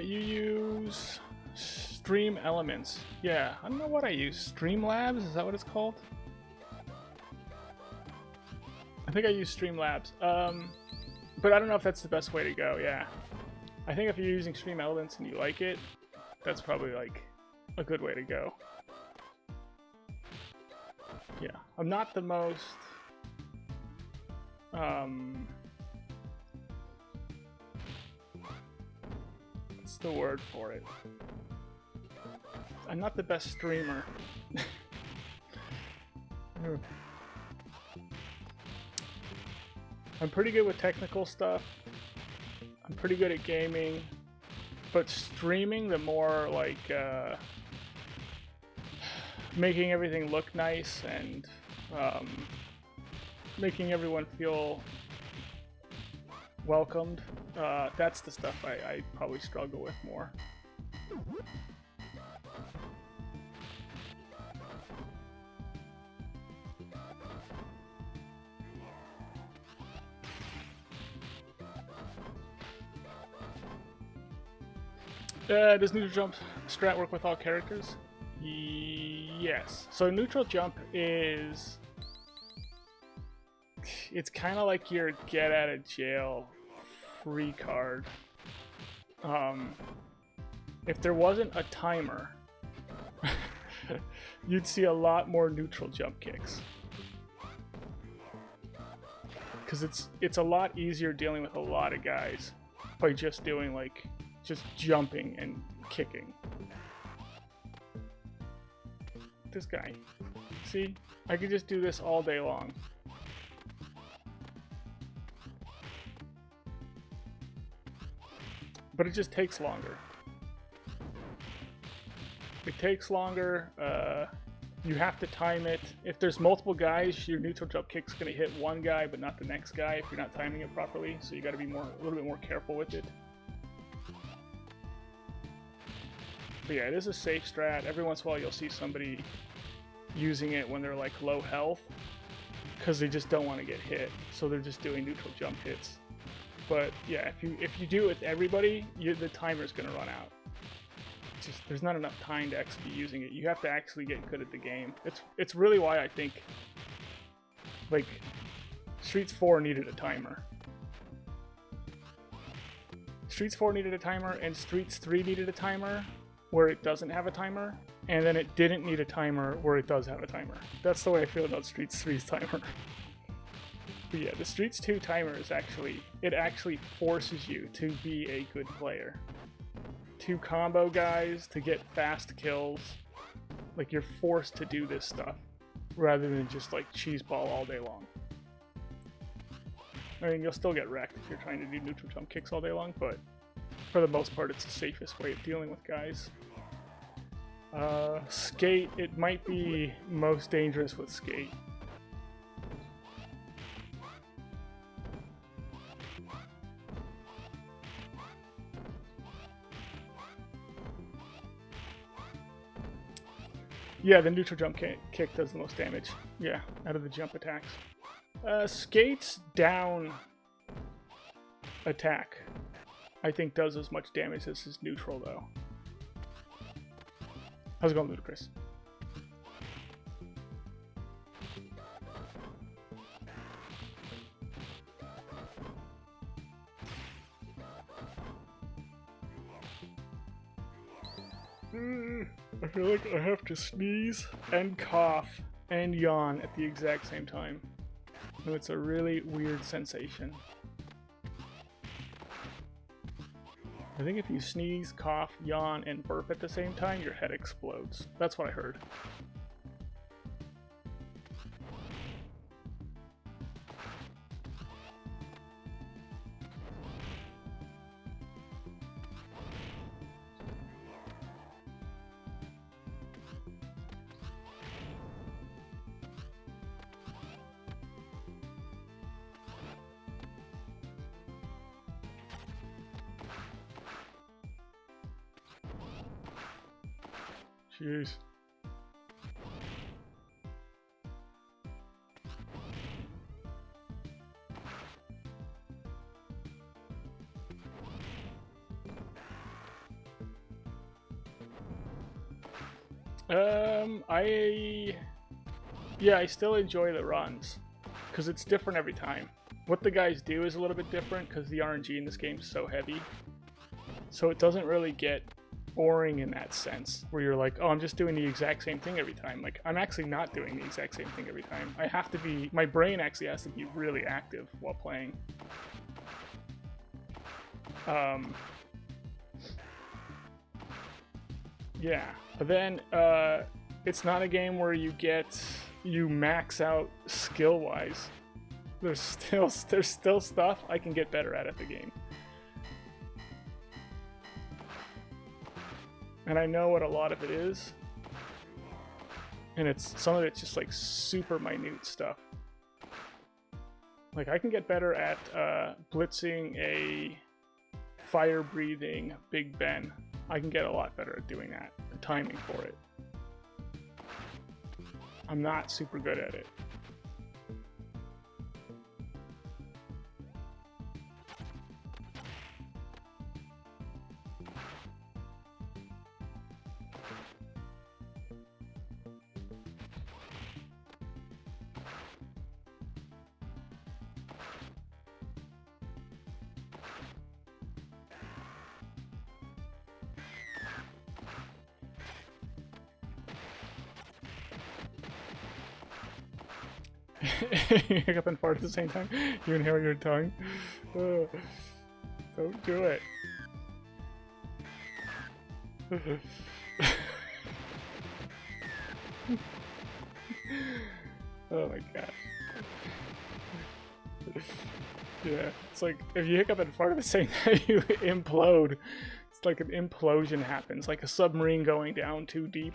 you use Stream Elements. Yeah, I don't know what I use. Streamlabs, is that what it's called? I think I use Streamlabs. But I don't know if that's the best way to go, yeah. I think if you're using Stream Elements and you like it, that's probably like a good way to go. Yeah, I'm not the most... what's the word for it? I'm not the best streamer. I'm pretty good with technical stuff. I'm pretty good at gaming. But streaming, the more like making everything look nice and making everyone feel welcomed, that's the stuff I probably struggle with more. Does neutral jump strat work with all characters? Yes. So neutral jump is... it's kind of like your get out of jail free card. If there wasn't a timer, you'd see a lot more neutral jump kicks. Because it's a lot easier dealing with a lot of guys by just doing like... just jumping and kicking. This guy. See? I could just do this all day long. But it just takes longer. It takes longer. You have to time it. If there's multiple guys, your neutral jump kick's gonna hit one guy but not the next guy if you're not timing it properly. So you gotta be a little bit more careful with it. But yeah, it is a safe strat. Every once in a while you'll see somebody using it when they're like low health because they just don't want to get hit, so they're just doing neutral jump hits. But yeah, if you do it with everybody, the timer's gonna run out. There's not enough time to actually be using it. You have to actually get good at the game. It's really why I think like Streets 4 needed a timer. Streets 4 needed a timer and Streets 3 needed a timer where it doesn't have a timer, and then it didn't need a timer where it does have a timer. That's the way I feel about Streets 3's timer. But yeah, the Streets 2 timer is actually forces you to be a good player. To combo guys, to get fast kills. Like, you're forced to do this stuff, rather than just like cheeseball all day long. I mean, you'll still get wrecked if you're trying to do neutral jump kicks all day long, but for the most part, it's the safest way of dealing with guys. Skate, it might be most dangerous with skate. Yeah, the neutral jump kick does the most damage. Yeah, out of the jump attacks. Skate's down attack, I think, does as much damage as his neutral, though. How's it going, Ludicrous? I feel like I have to sneeze and cough and yawn at the exact same time. And it's a really weird sensation. I think if you sneeze, cough, yawn, and burp at the same time, your head explodes. That's what I heard. Jeez. I still enjoy the runs because it's different every time. what the guys do is a little bit different because the RNG in this game is so heavy. So it doesn't really get boring in that sense, where you're like, oh, I'm just doing the exact same thing every time. Like, I'm actually not doing the exact same thing every time. I have to be, my brain actually has to be really active while playing. Yeah, but then it's not a game where you max out skill-wise. There's still stuff I can get better at the game. And I know what a lot of it is. And some of it's just like super minute stuff. Like I can get better at blitzing a fire-breathing Big Ben. I can get a lot better at doing that. The timing for it. I'm not super good at it. You hiccup and fart at the same time. You inhale your tongue. Don't do it. Oh my god. Yeah, it's like if you hiccup and fart at the same time, you implode. It's like an implosion happens, like a submarine going down too deep.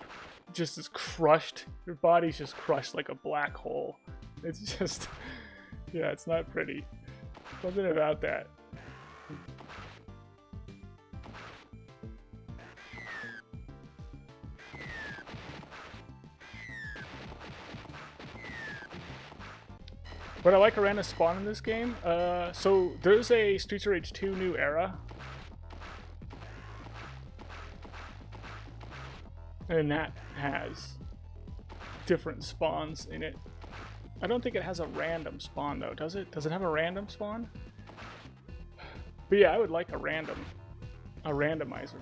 Just is crushed. Your body's just crushed like a black hole. It's just, yeah, it's not pretty. Something about that. But I like a random spawn in this game. So there's a Streets of Rage 2 new era. And that has different spawns in it. I don't think it has a random spawn though, does it? Does it have a random spawn? But yeah, I would like a randomizer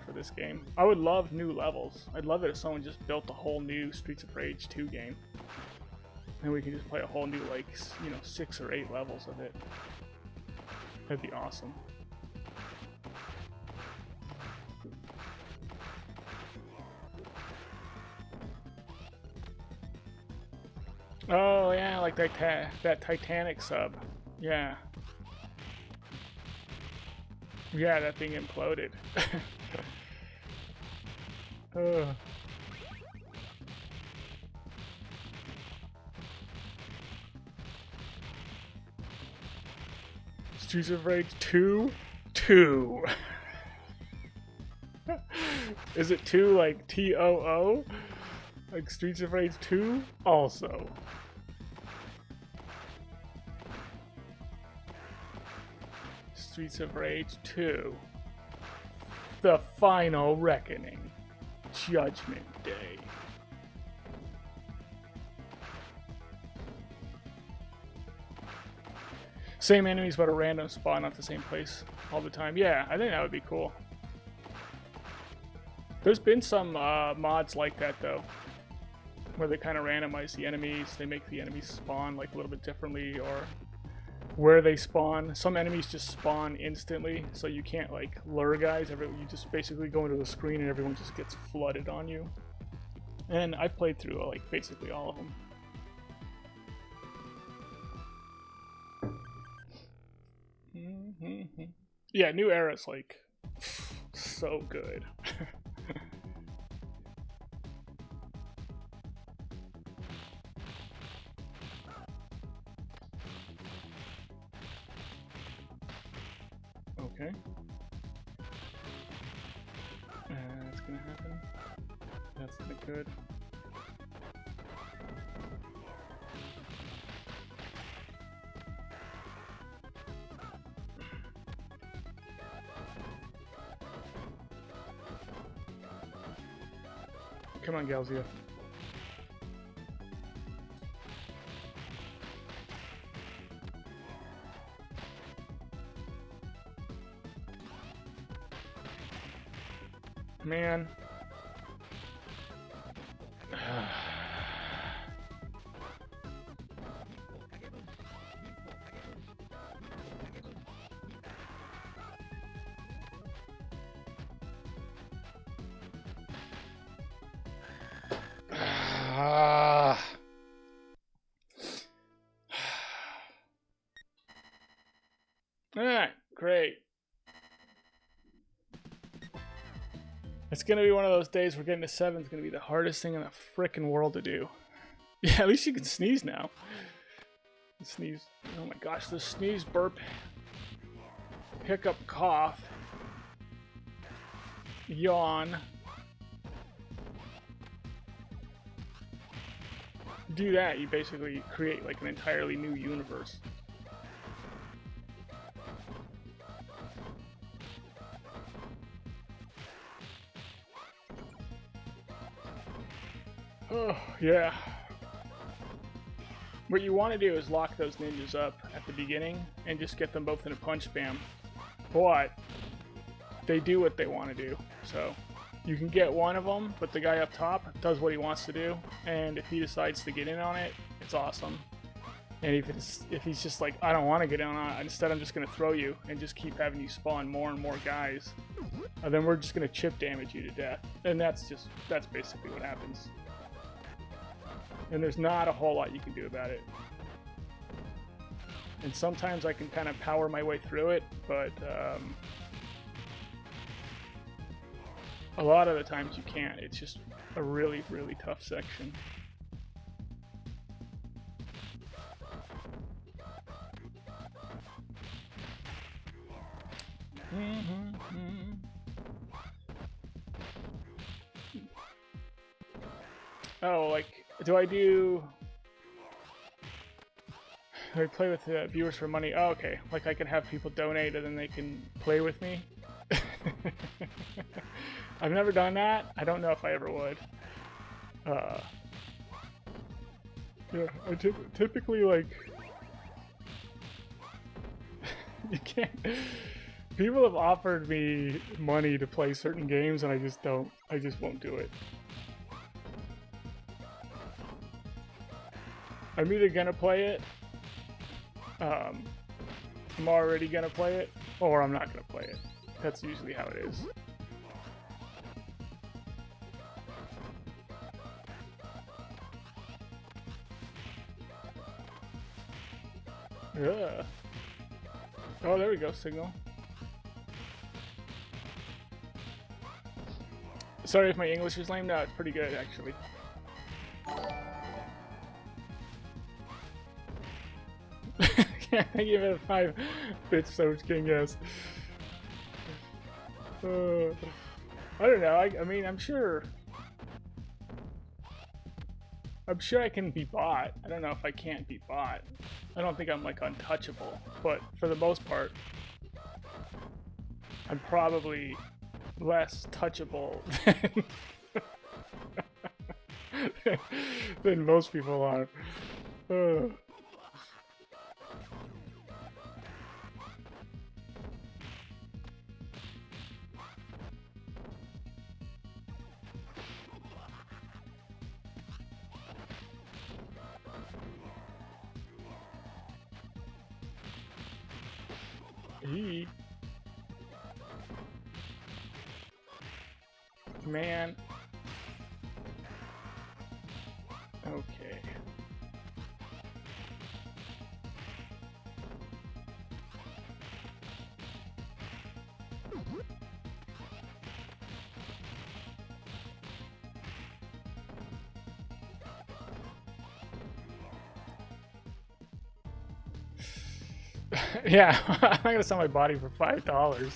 for this game. I would love new levels. I'd love it if someone just built a whole new Streets of Rage 2 game. And we can just play a whole new, like, 6 or 8 levels of it. That'd be awesome. Oh yeah, like that Titanic sub. Yeah. Yeah, that thing imploded. Streets of Rage 2? 2. Is it 2 like T-O-O? Like Streets of Rage 2? Also. Streets of Rage 2. The Final Reckoning. Judgment Day. Same enemies but a random spawn at the same place all the time. Yeah, I think that would be cool. There's been some mods like that though, where they kind of randomize the enemies. They make the enemies spawn like a little bit differently, or where they spawn. Some enemies just spawn instantly, so you can't like lure guys. You just basically go into the screen and everyone just gets flooded on you. And I've played through like basically all of them. Yeah, New Era's like so good. Okay. That's gonna happen. That's not good. Come on, Galzia. Man. Alright, great. It's gonna be one of those days where getting to 7 is gonna be the hardest thing in the frickin' world to do. Yeah, at least you can sneeze now. Sneeze. Oh my gosh, the sneeze, burp, hiccup, cough, yawn. Do that, you basically create like an entirely new universe. Oh, yeah. What you want to do is lock those ninjas up at the beginning and just get them both in a punch spam. But they do what they want to do. So you can get one of them, but the guy up top does what he wants to do. And if he decides to get in on it, it's awesome. And if he's just like, I don't want to get in on it, instead I'm just going to throw you and just keep having you spawn more and more guys. And then we're just going to chip damage you to death. And that's basically what happens. And there's not a whole lot you can do about it. And sometimes I can kind of power my way through it, but a lot of the times you can't. It's just a really, really tough section. Oh, like, do I play with viewers for money? Oh, okay. Like, I can have people donate and then they can play with me. I've never done that. I don't know if I ever would. Yeah, I typically, like... you can't... People have offered me money to play certain games and I just won't do it. I'm either gonna play it, I'm already gonna play it, or I'm not gonna play it. That's usually how it is. Yeah. Oh, there we go, signal. Sorry if my English is lame. No, it's pretty good, actually. I give it a 5 bitch Soach King, yes. I don't know, I mean, I'm sure I can be bought. I don't know if I can't be bought. I don't think I'm like untouchable, but for the most part, I'm probably less touchable than most people are. Man. Okay. Yeah, I'm not gonna sell my body for $5.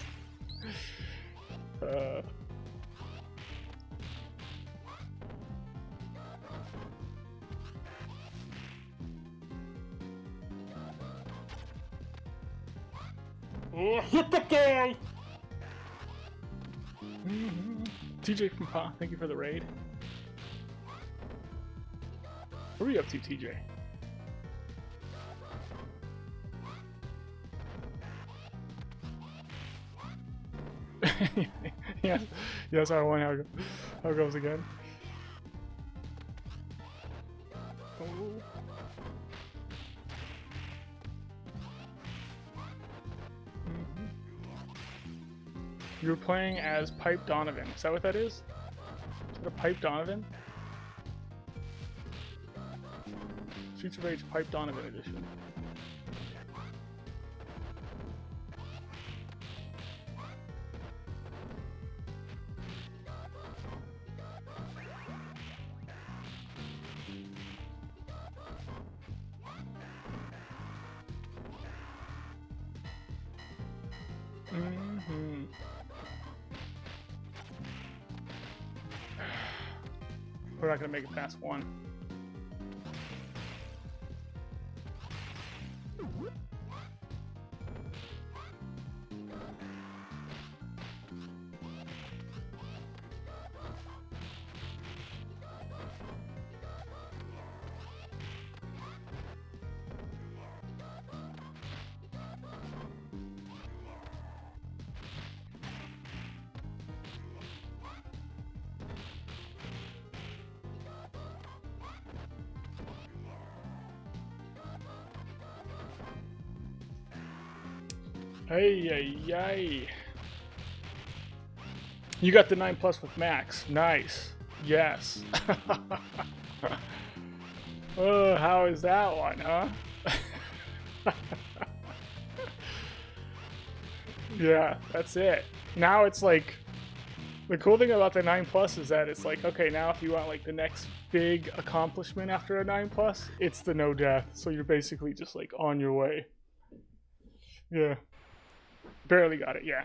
Hit the guy! TJ from Pa, thank you for the raid. What are you up to, TJ? Yes, yes, R1. How it goes again? Oh. You were playing as Pipe Donovan. Is that what that is? Is that a Pipe Donovan? Streets of Rage Pipe Donovan edition. We're not gonna make it past one. Hey. You got the 9+ with Max. Nice. Yes. Oh, how is that one, huh? Yeah, that's it. Now it's like, the cool thing about the 9+ is that it's like, okay, now if you want like the next big accomplishment after a 9+, it's the no death. So you're basically just like on your way. Yeah. Barely got it, yeah.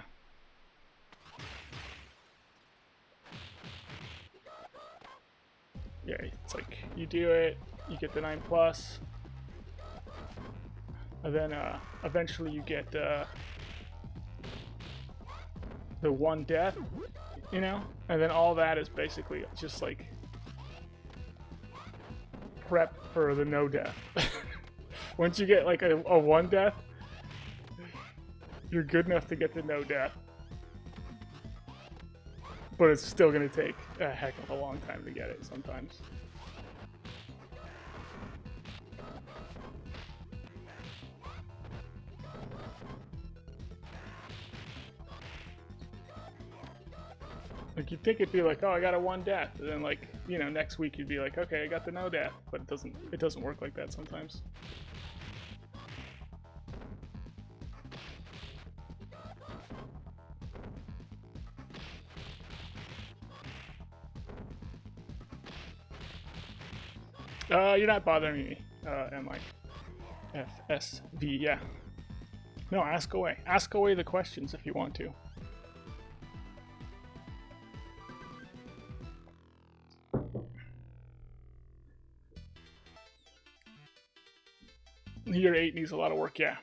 Yeah, it's like you do it, you get the 9+, and then eventually you get the one death, you know? And then all that is basically just like prep for the no death. Once you get like a 1 death, you're good enough to get the no death. But it's still going to take a heck of a long time to get it sometimes. Like, you'd think it'd be like, oh, I got a 1 death. And then, like, you know, next week you'd be like, okay, I got the no death. But it doesn't work like that sometimes. You're not bothering me, am I? FSV, yeah. No, ask away. Ask away the questions if you want to. Year 8 needs a lot of work, yeah.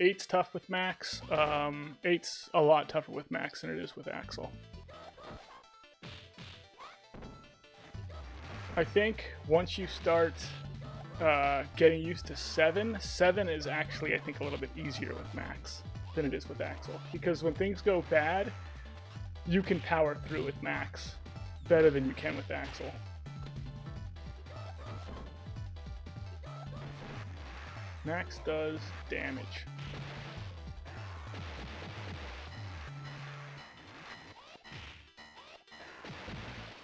8's tough with Max. 8's a lot tougher with Max than it is with Axel. I think once you start getting used to 7 is actually, I think, a little bit easier with Max than it is with Axel. Because when things go bad, you can power through with Max better than you can with Axel. Max does damage.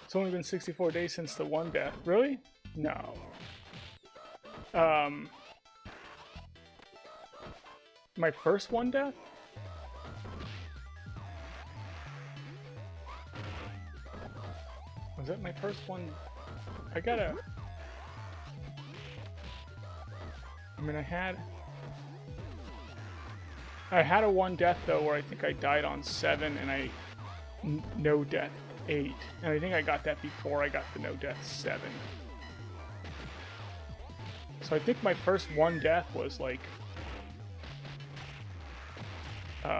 It's only been 64 days since the 1 death. Really? No. My first 1 death? Was that my first one? I mean, I had a 1 death though where I think I died on 7 and I no death 8, and I think I got that before I got the no death 7. So I think my first 1 death was like you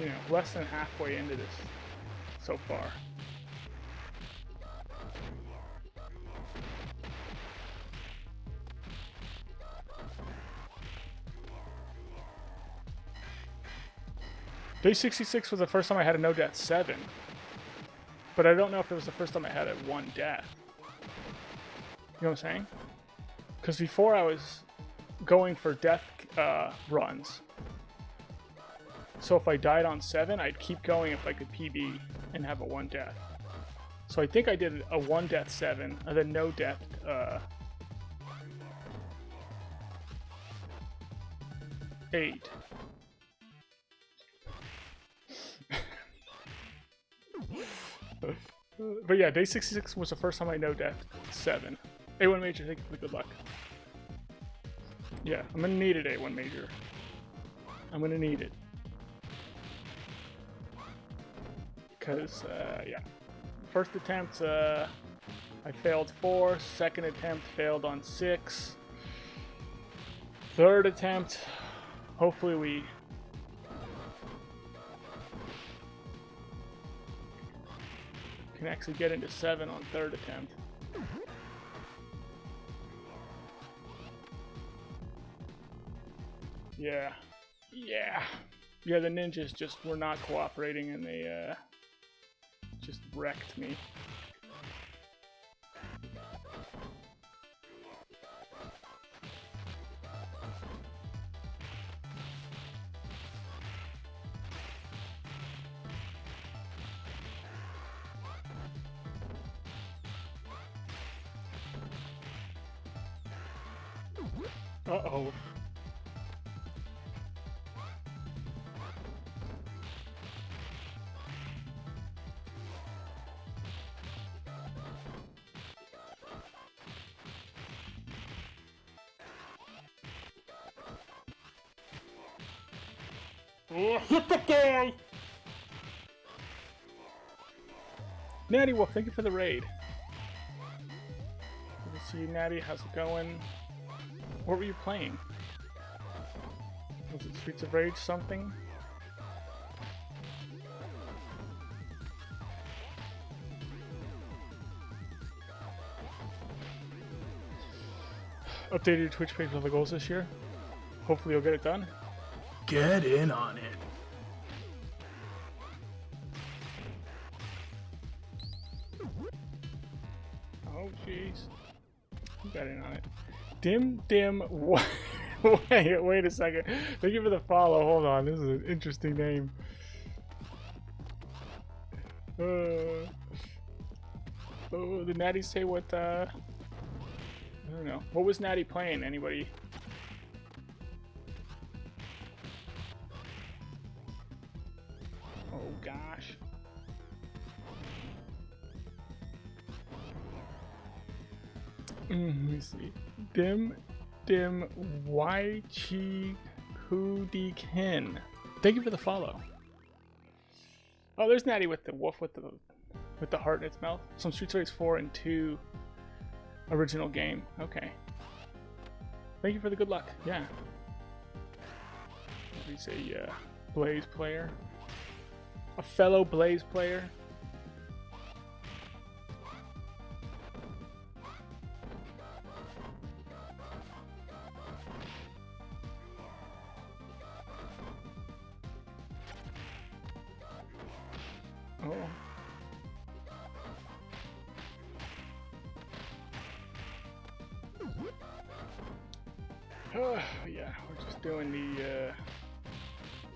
know, less than halfway into this so far. Day 66 was the first time I had a no death 7. But I don't know if it was the first time I had a 1 death. You know what I'm saying? Because before I was going for death runs. So if I died on 7, I'd keep going if I could PB and have a 1 death. So I think I did a 1 death 7, and then no death 8. But yeah, day 66 was the first time I no death 7. A1 major, thank you for the good luck. Yeah, I'm gonna need it, A1 major. I'm gonna need it. Because, yeah. First attempt, I failed 4. Second attempt, failed on 6. Third attempt, hopefully we... can actually get into 7 on third attempt. Yeah. Yeah. Yeah, the ninjas just were not cooperating and they, just wrecked me. Uh-oh. Hit the guy! Natty Wolf, thank you for the raid. Good to see you, Natty. How's it going? What were you playing? Was it Streets of Rage something? Updated your Twitch page with the goals this year. Hopefully you'll get it done. Get in on it. Oh, jeez. You got in on it. Dim, wait a second. Thank you for the follow. Hold on, this is an interesting name. Oh, did Natty say what, I don't know. What was Natty playing? Anybody? Oh, gosh. Let me see. Dim, Waichi Kudikin. Thank you for the follow. Oh, there's Natty with the wolf with the heart in its mouth. Some Street Fighter 4 and 2 original game. Okay. Thank you for the good luck. Yeah. He's a Blaze player. A fellow Blaze player. Oh, yeah, we're just doing the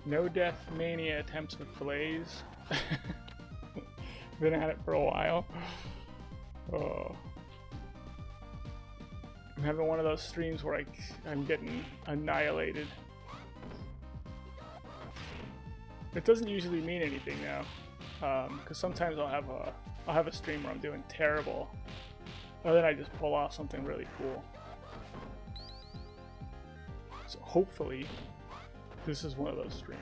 no death mania attempts with Blaze. Been at it for a while. Oh. I'm having one of those streams where I'm getting annihilated. It doesn't usually mean anything now, because sometimes I'll have a stream where I'm doing terrible, and then I just pull off something really cool. So hopefully, this is one of those streams.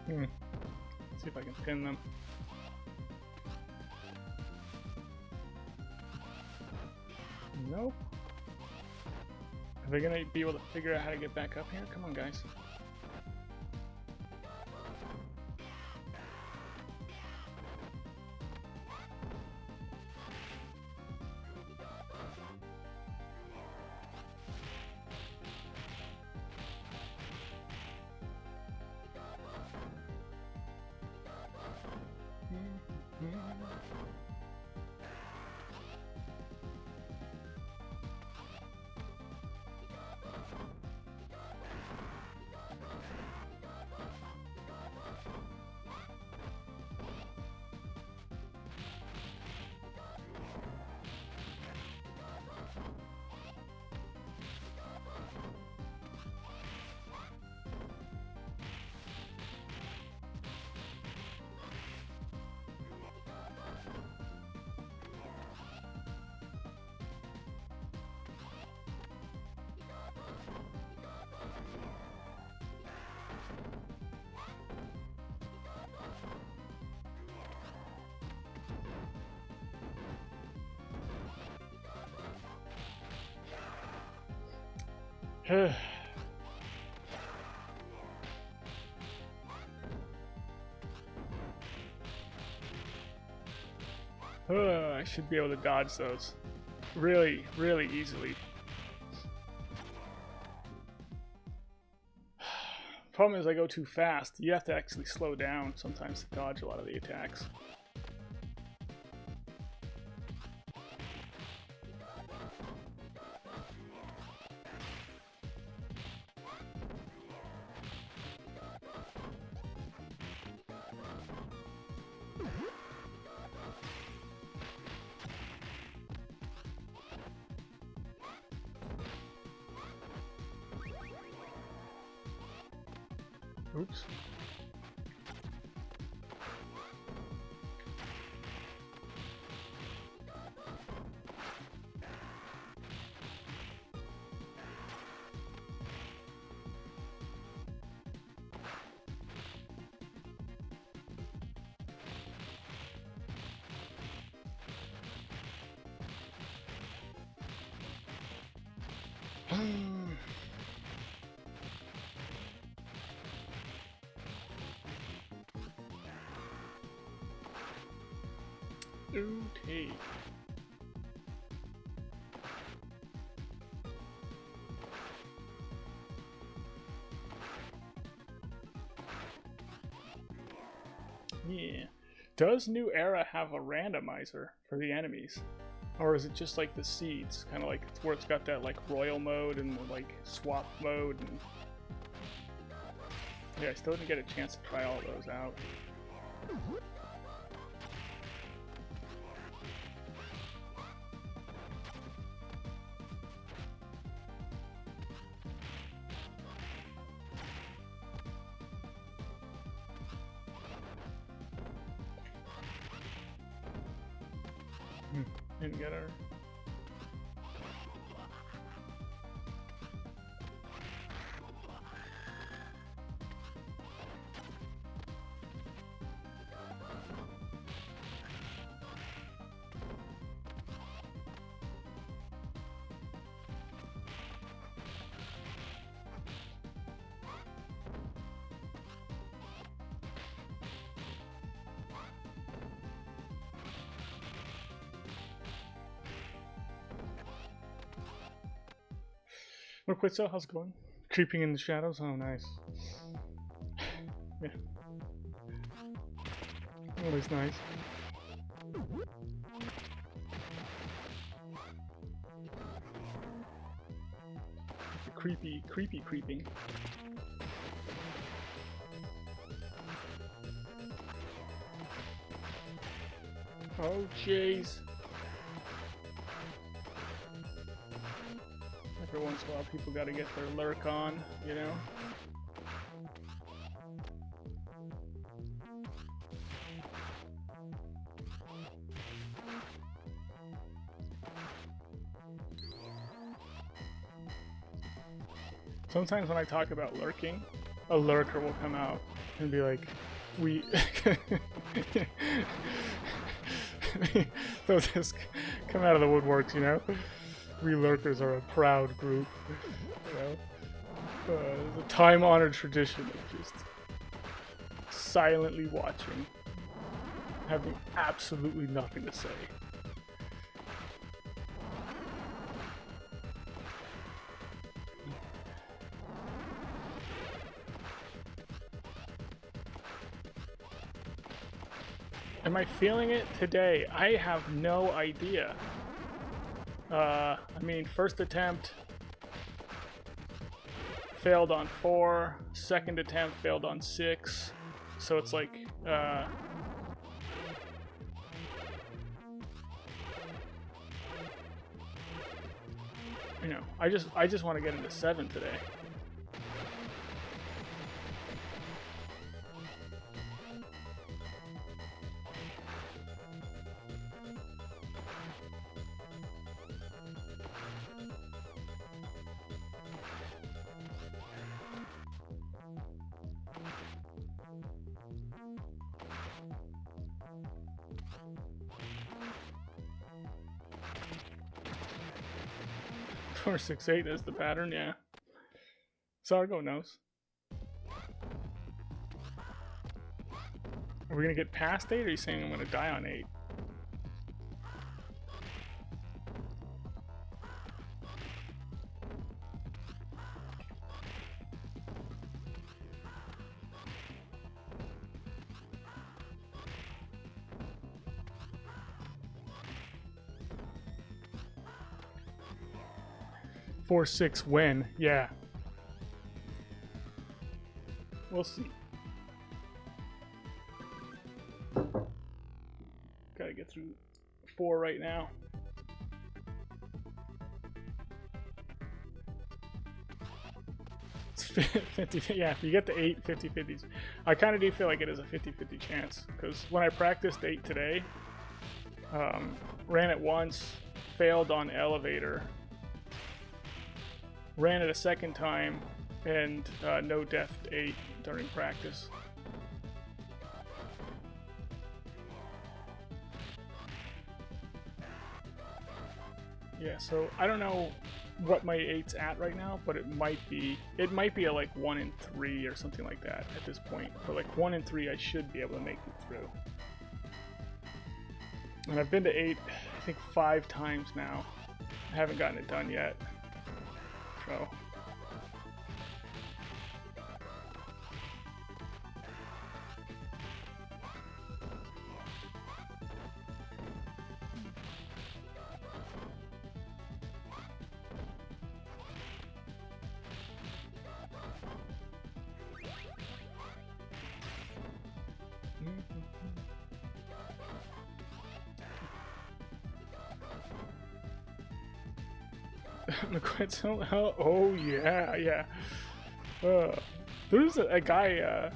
Let's see if I can pin them. Nope. Are they gonna be able to figure out how to get back up here? Come on, guys. I should be able to dodge those really, really easily. Problem is I go too fast. You have to actually slow down sometimes to dodge a lot of the attacks. Oops. Okay. Yeah. Does New Era have a randomizer for the enemies? Or is it just like the seeds? Kind of like where it's got that like royal mode and the like swap mode. And... yeah, I still didn't get a chance to try all those out. Didn't get her. Look, Quitzel, how's it going? Creeping in the shadows? Oh, nice. Yeah. Always nice. Creepy creeping. Oh, jeez. Every once in a while, people gotta get their lurk on, you know? Sometimes when I talk about lurking, a lurker will come out and be like, they'll just come out of the woodworks, you know? We lurkers are a proud group. You know? The time-honored tradition of just silently watching, having absolutely nothing to say. Am I feeling it today? I have no idea. I mean, first attempt failed on 4, second attempt failed on 6, so it's like, you know, I just want to get into 7 today. Or 6-8 is the pattern, yeah. Sargo knows. Are we gonna get past 8, or are you saying I'm gonna die on 8? Four, 6 when? Yeah. We'll see. Gotta get through 4 right now. It's 50, yeah, if you get to 8, 50-50s. I kind of do feel like it is a 50-50 chance, because when I practiced 8 today, ran it once, failed on elevator, ran it a second time, and no death to 8 during practice. Yeah, so I don't know what my 8's at right now, but it might be a like 1 in 3 or something like that at this point. But like 1 in 3, I should be able to make it through. And I've been to 8, I think 5 times now. I haven't gotten it done yet. So. Oh yeah. There's a guy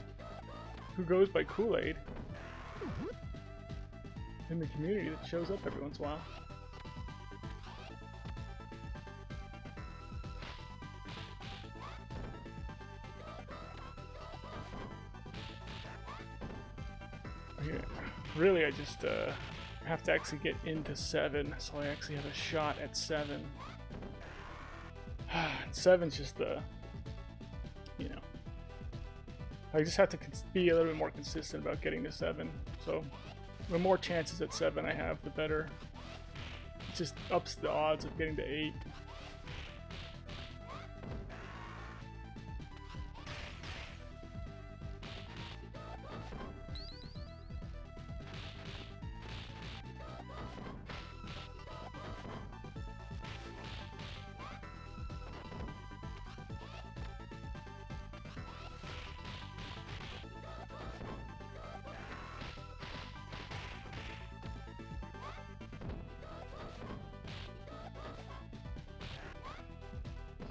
who goes by Kool-Aid in the community that shows up every once in a while. Yeah. Really, I just have to actually get into 7, so I actually have a shot at 7. 7's just the, you know, I just have to be a little bit more consistent about getting to 7. So the more chances at 7 I have, the better. It just ups the odds of getting to 8.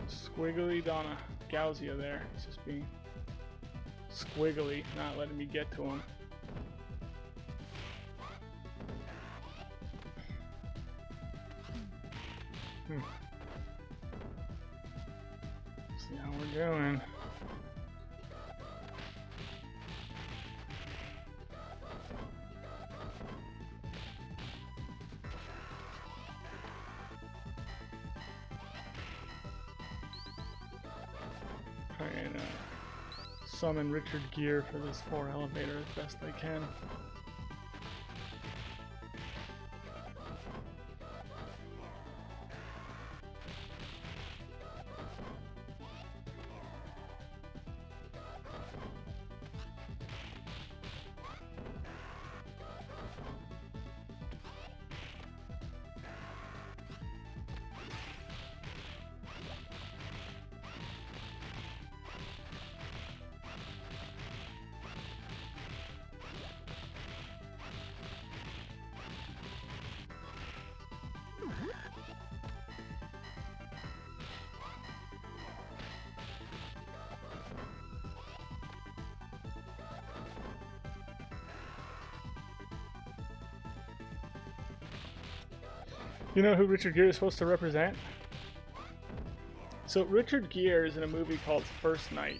Squiggly Donna Gauzia there. He's just being squiggly, not letting me get to him. See how we're doing. and summon Richard Gere for this 4 elevator as best I can. You know who Richard Gere is supposed to represent? So Richard Gere is in a movie called First Night,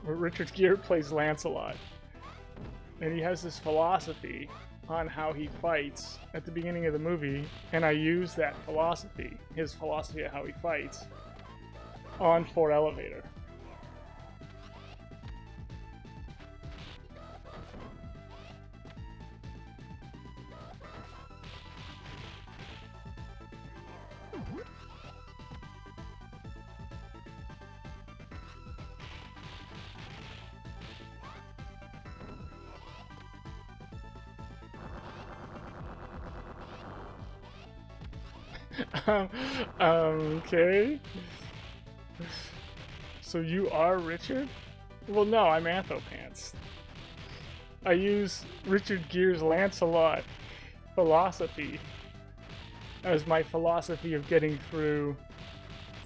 where Richard Gere plays Lancelot, and he has this philosophy on how he fights at the beginning of the movie, and I use that philosophy, his philosophy of how he fights, on 4 elevator. Okay. So you are Richard? Well, no, I'm Anthopants. I use Richard Gere's Lancelot philosophy as my philosophy of getting through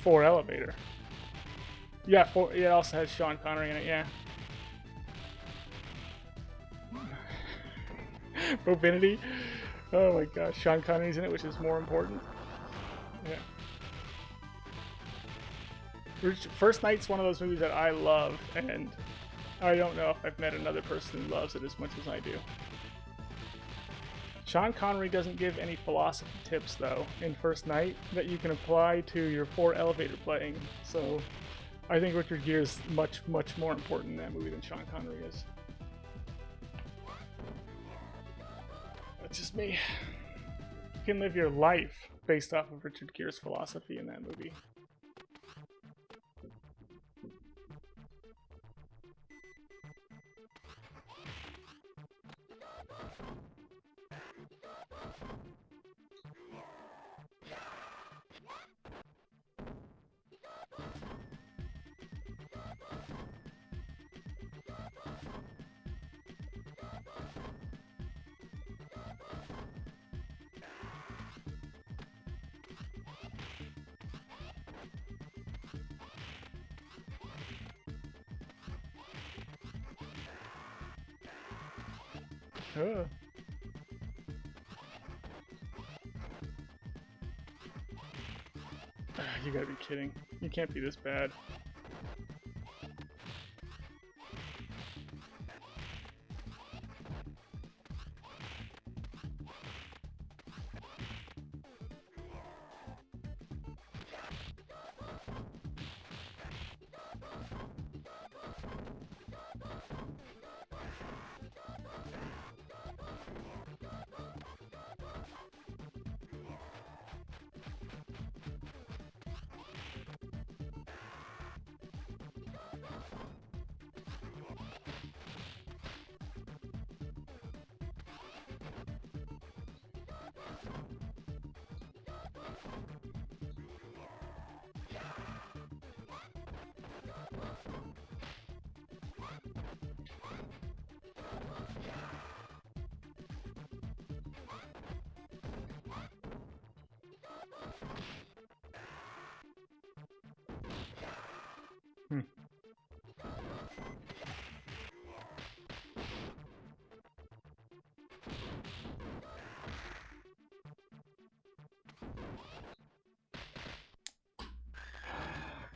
4 elevator. Yeah, it also has Sean Connery in it, yeah. Mobility? Oh my gosh, Sean Connery's in it, which is more important. Yeah. First Night's one of those movies that I love, and I don't know if I've met another person who loves it as much as I do. Sean Connery doesn't give any philosophy tips, though, in First Night that you can apply to your 4 elevator playing, so I think Richard Gere is much, much more important in that movie than Sean Connery is. That's just me. You can live your life based off of Richard Gere's philosophy in that movie. Oh. You gotta be kidding. You can't be this bad.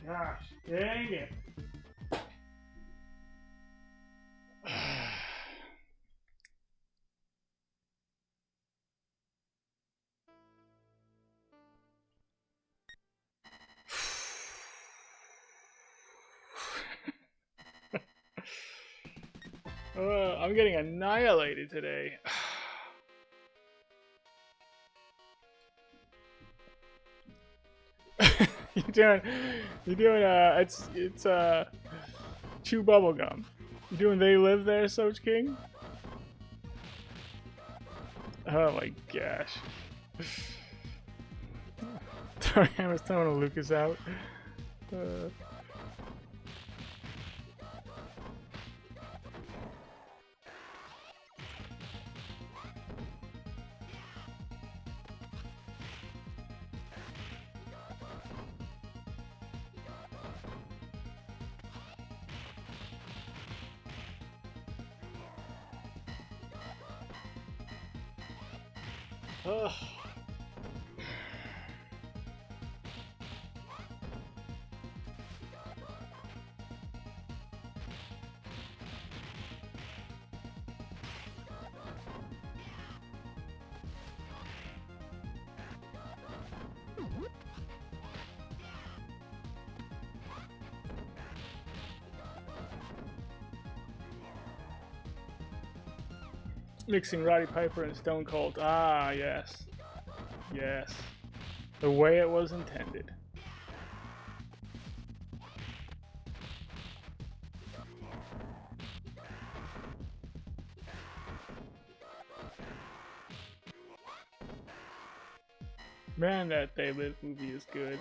Gosh, dang it. I'm getting annihilated today. you're doing it's chew bubblegum. You doing They Live There, Soch King? Oh my gosh. Sorry, I was throwing a Lucas out. Ugh. Mixing Roddy Piper and Stone Cold. Ah, yes. Yes. The way it was intended. Man, that They Live movie is good.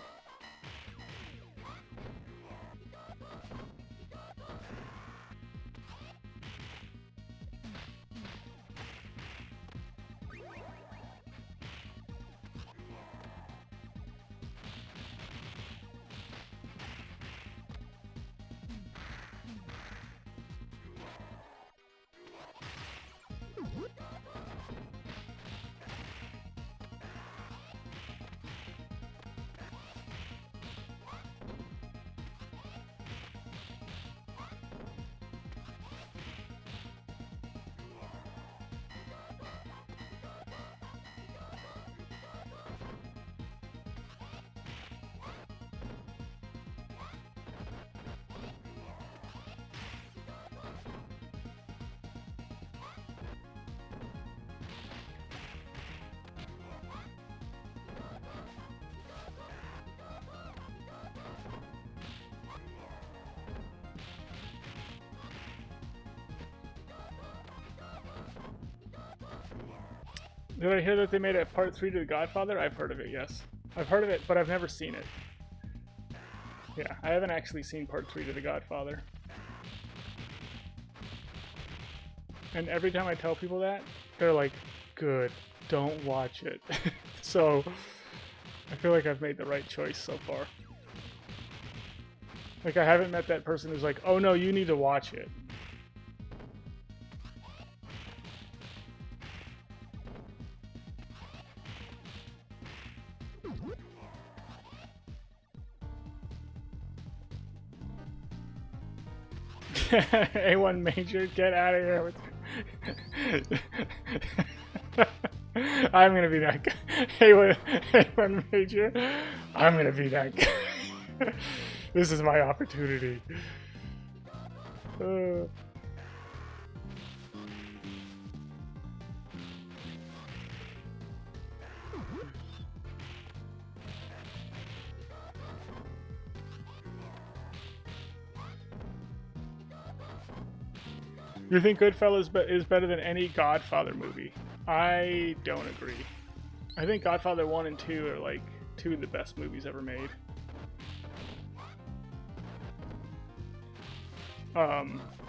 Did I hear that they made a part 3 to The Godfather? I've heard of it, yes. I've heard of it, but I've never seen it. Yeah, I haven't actually seen part 3 to The Godfather. And every time I tell people that, they're like, good, don't watch it. So, I feel like I've made the right choice so far. Like, I haven't met that person who's like, oh no, you need to watch it. A1 Major, get out of here with I'm gonna be that guy. A1 Major, I'm gonna be that guy. This is my opportunity. You think Goodfellas is better than any Godfather movie? I don't agree. I think Godfather 1 and 2 are like two of the best movies ever made.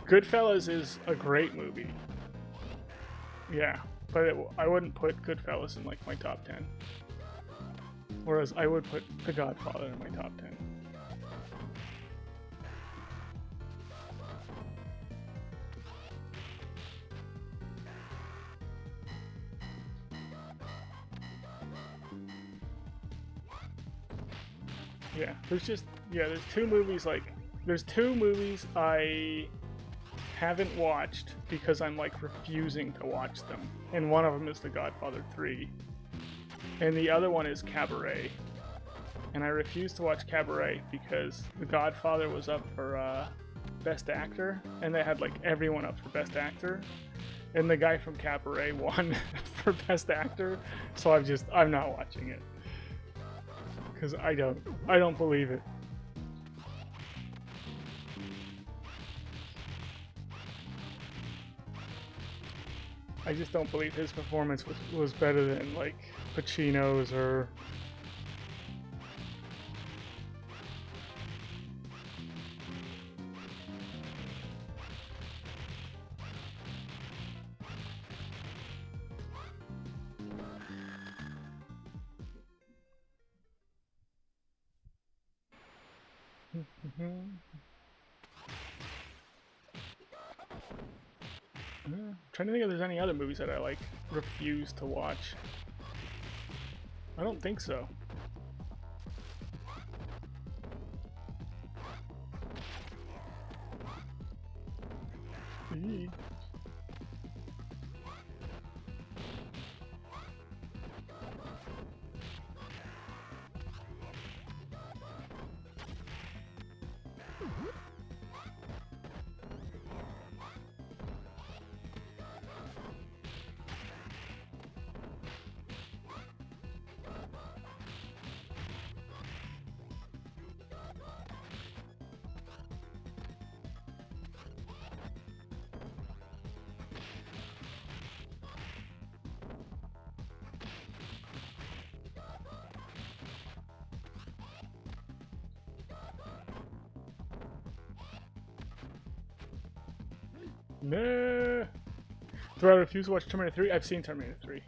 Goodfellas is a great movie. Yeah, but I wouldn't put Goodfellas in like my top 10. Whereas I would put The Godfather in my top 10. Yeah, there's two movies there's two movies I haven't watched because I'm like refusing to watch them. And one of them is The Godfather 3. And the other one is Cabaret. And I refuse to watch Cabaret because The Godfather was up for Best Actor, and they had like everyone up for Best Actor, and the guy from Cabaret won for Best Actor. So I'm not watching it because I don't believe it. I just don't believe his performance was better than like Pacino's or. I'm trying to think if there's any other movies that I like refuse to watch. I don't think so. Eee. Nah. Do I refuse to watch Terminator 3? I've seen Terminator 3.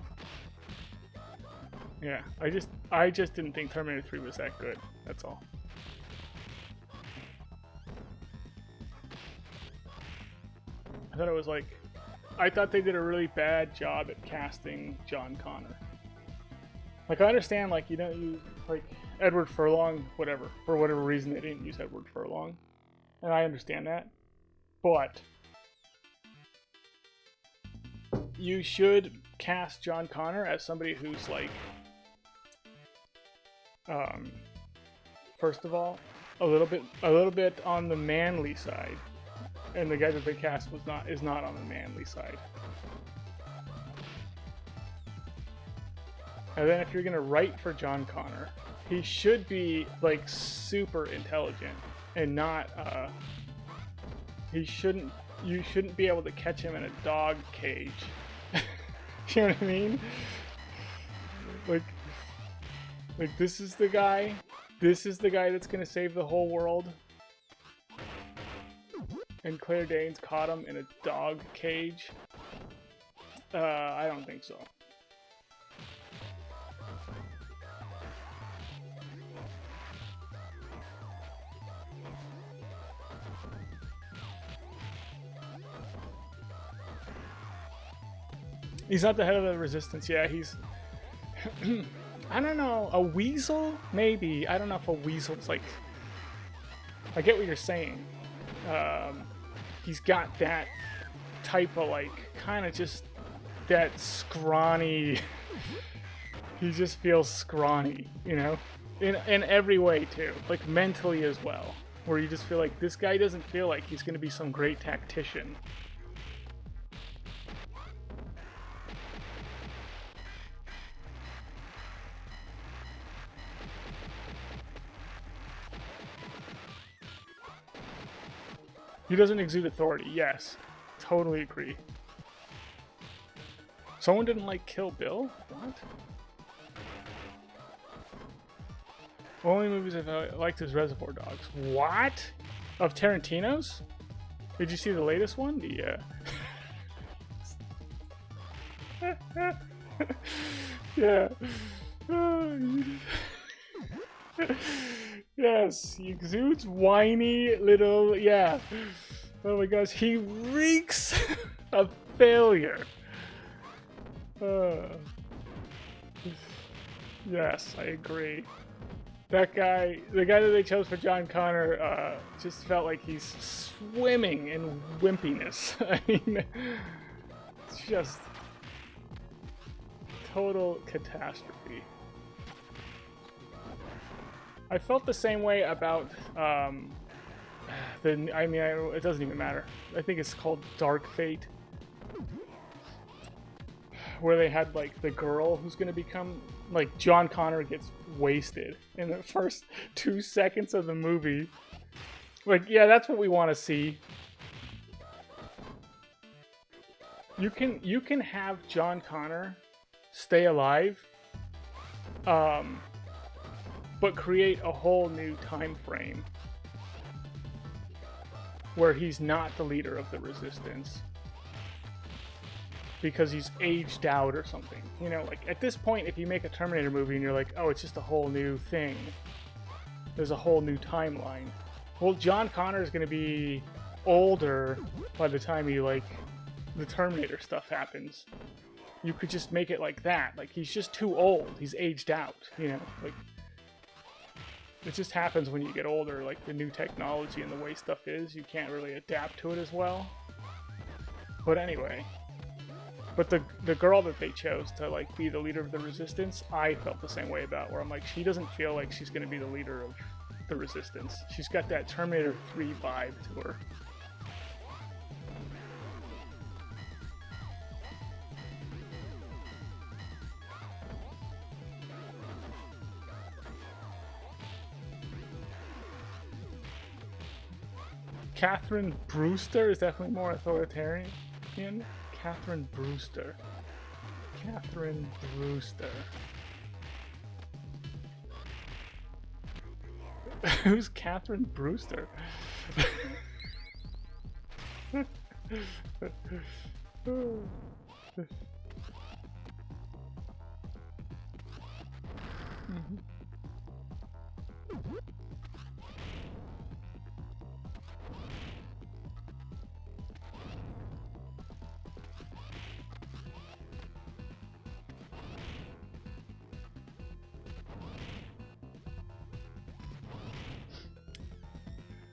Yeah, I just didn't think Terminator 3 was that good. That's all. I thought it was like, I thought they did a really bad job at casting John Connor. Like, I understand, like, you don't use, like, Edward Furlong, whatever. For whatever reason, they didn't use Edward Furlong. And I understand that. But you should cast John Connor as somebody who's, like, first of all, a little bit on the manly side. And the guy that they cast is not on the manly side. And then if you're gonna write for John Connor, he should be like super intelligent and not you shouldn't be able to catch him in a dog cage. You know what I mean? Like this is the guy that's gonna save the whole world. And Claire Danes caught him in a dog cage. I don't think so. He's not the head of the resistance. Yeah, he's... I don't know. A weasel? Maybe. I don't know if a weasel's like... I get what you're saying. He's got that type of like, kind of just that scrawny... He just feels scrawny, you know? In every way, too. Like, mentally as well. Where you just feel like, this guy doesn't feel like he's going to be some great tactician. He doesn't exude authority, yes. Totally agree. Someone didn't like Kill Bill? What? Only movies I've liked is Reservoir Dogs. What? Of Tarantino's? Did you see the latest one? The, yeah. Yes, he exudes whiny little, yeah. Oh my gosh, he reeks of failure. Yes, I agree. That guy, the guy that they chose for John Connor, just felt like he's swimming in wimpiness. I mean, it's just total catastrophe. I felt the same way about Then I mean, it doesn't even matter. I think it's called Dark Fate, where they had like the girl who's gonna become like John Connor gets wasted in the first 2 seconds of the movie. Like, yeah, that's what we want to see. You can have John Connor stay alive, but create a whole new time frame where he's not the leader of the Resistance because he's aged out or something. You know, like at this point, if you make a Terminator movie and you're like, oh, it's just a whole new thing, there's a whole new timeline. Well, John Connor is going to be older by the time he like the Terminator stuff happens. You could just make it like that. Like, he's just too old. He's aged out, you know? Like, it just happens when you get older. Like, the new technology and the way stuff is, you can't really adapt to it as well. But anyway. But the girl that they chose to, like, be the leader of the Resistance, I felt the same way about, where I'm like, she doesn't feel like she's going to be the leader of the Resistance. She's got that Terminator 3 vibe to her. Catherine Brewster is definitely more authoritarian. Catherine Brewster. Catherine Brewster. Who's Catherine Brewster?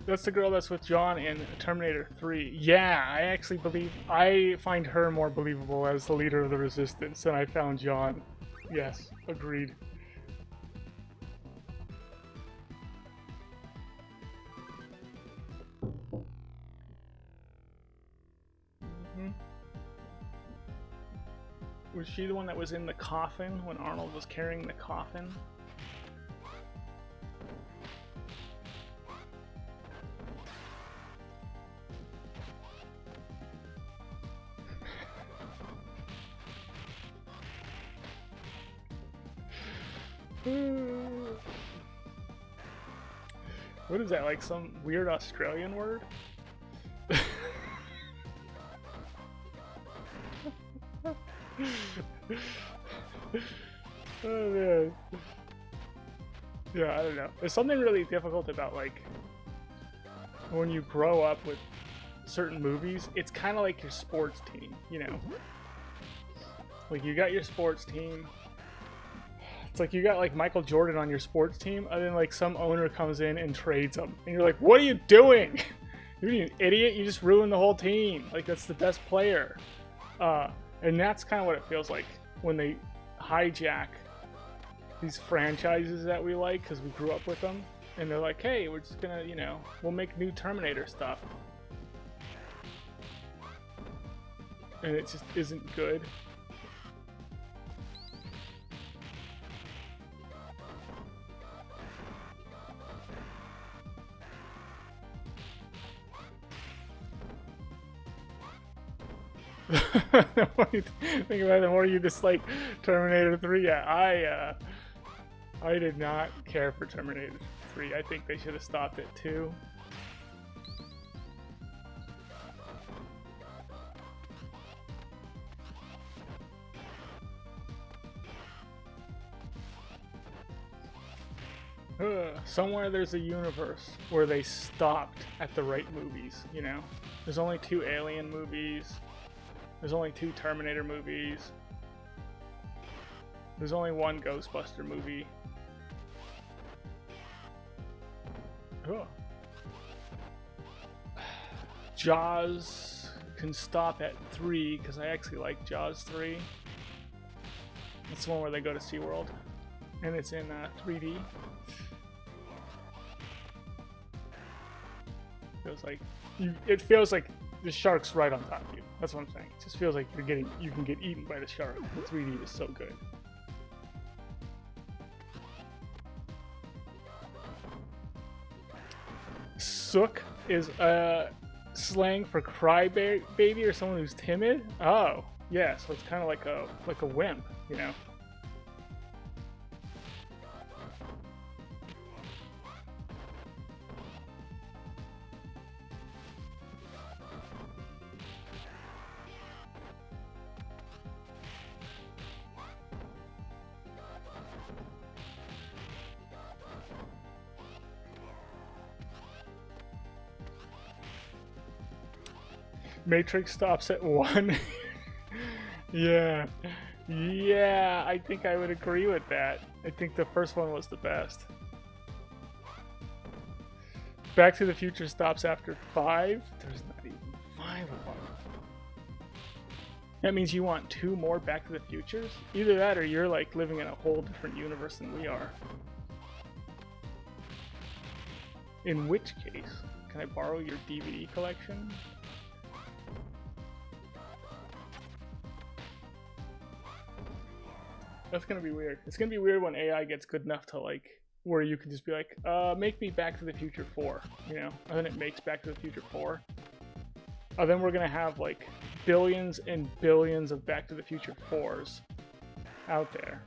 That's the girl that's with John in Terminator 3. Yeah, I find her more believable as the leader of the Resistance than I found John. Yes, agreed. Was she the one that was in the coffin when Arnold was carrying the coffin? What is that, like some weird Australian word? Oh man. Yeah, I don't know. There's something really difficult about, like, when you grow up with certain movies, it's kind of like your sports team, you know? Like, you got your sports team. It's like you got, like, Michael Jordan on your sports team, and then, like, some owner comes in and trades him. And you're like, what are you doing? You're an idiot. You just ruined the whole team. Like, that's the best player. And that's kind of what it feels like when they hijack these franchises that we like because we grew up with them. And they're like, hey, we're just gonna, you know, we'll make new Terminator stuff. And it just isn't good. The more you think about it, the more you dislike Terminator 3. Yeah, I did not care for Terminator 3. I think they should have stopped at 2. Somewhere there's a universe where they stopped at the right movies, you know? There's only 2 Alien movies. There's only 2 Terminator movies. There's only 1 Ghostbuster movie. Oh. Jaws can stop at 3 because I actually like Jaws 3. It's the one where they go to SeaWorld. And it's in 3D. feels like it feels like the shark's right on top of you. That's what I'm saying. It just feels like you can get eaten by the shark. The 3D is so good. Sook is slang for cry baby or someone who's timid. Oh, yeah. So it's kind of like a wimp, you know. Matrix stops at 1. Yeah. Yeah, I think I would agree with that. I think the first one was the best. Back to the Future stops after 5? There's not even 5 of them. That means you want 2 more Back to the Futures? Either that or you're like living in a whole different universe than we are. In which case, can I borrow your DVD collection? That's gonna be weird. It's gonna be weird when AI gets good enough to like, where you can just be like, make me Back to the Future 4, you know? And then it makes Back to the Future 4. And then we're gonna have like billions and billions of Back to the Future 4s out there.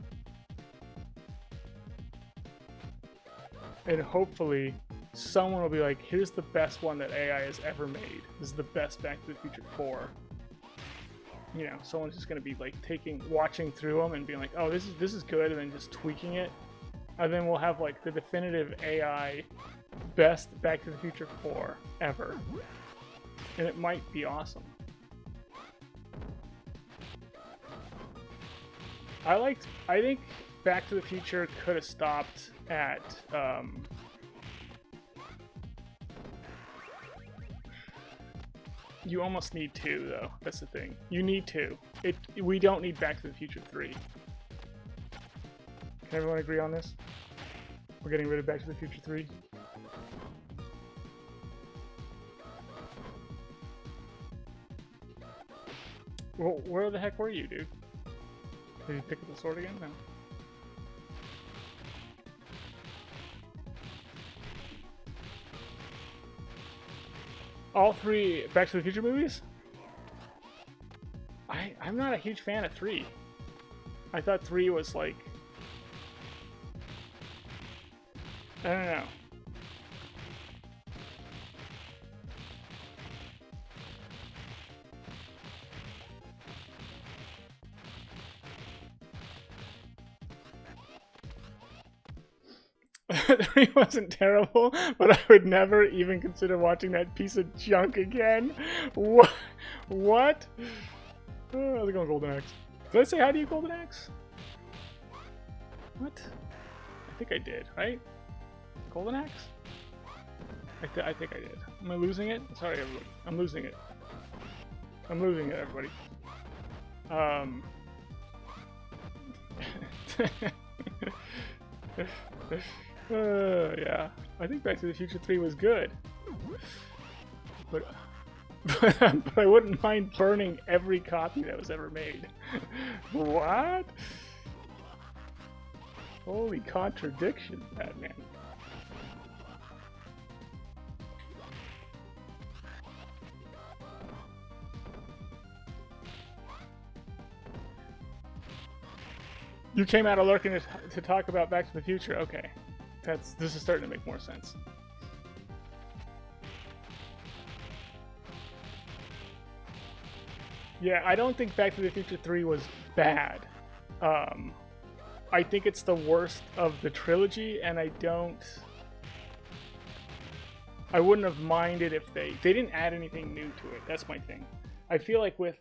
And hopefully someone will be like, here's the best one that AI has ever made. This is the best Back to the Future 4. You know, someone's just gonna be like watching through them and being like, oh, this is good, and then just tweaking it, and then we'll have like the definitive AI best Back to the Future 4 ever, and it might be awesome. I think Back to the Future could have stopped at you almost need 2, though. That's the thing. You need 2. We don't need Back to the Future 3. Can everyone agree on this? We're getting rid of Back to the Future 3? Well, where the heck were you, dude? Did you pick up the sword again? No. All 3 Back to the Future movies? I'm not a huge fan of 3. I thought 3 was like... I don't know. Three wasn't terrible, but I would never even consider watching that piece of junk again. What? What? Oh, how's it going, Golden Axe? Did I say hi to you, Golden Axe? What? I think I did, right? Golden Axe? I think I did. Am I losing it? Sorry, everybody. I'm losing it. I'm losing it, everybody. Yeah. I think Back to the Future 3 was good. But I wouldn't mind burning every copy that was ever made. What? Holy contradiction, Batman. You came out of lurking to talk about Back to the Future. Okay. This is starting to make more sense. Yeah, I don't think Back to the Future 3 was bad. I think it's the worst of the trilogy, and I wouldn't have minded if they didn't add anything new to it. That's my thing. I feel like with,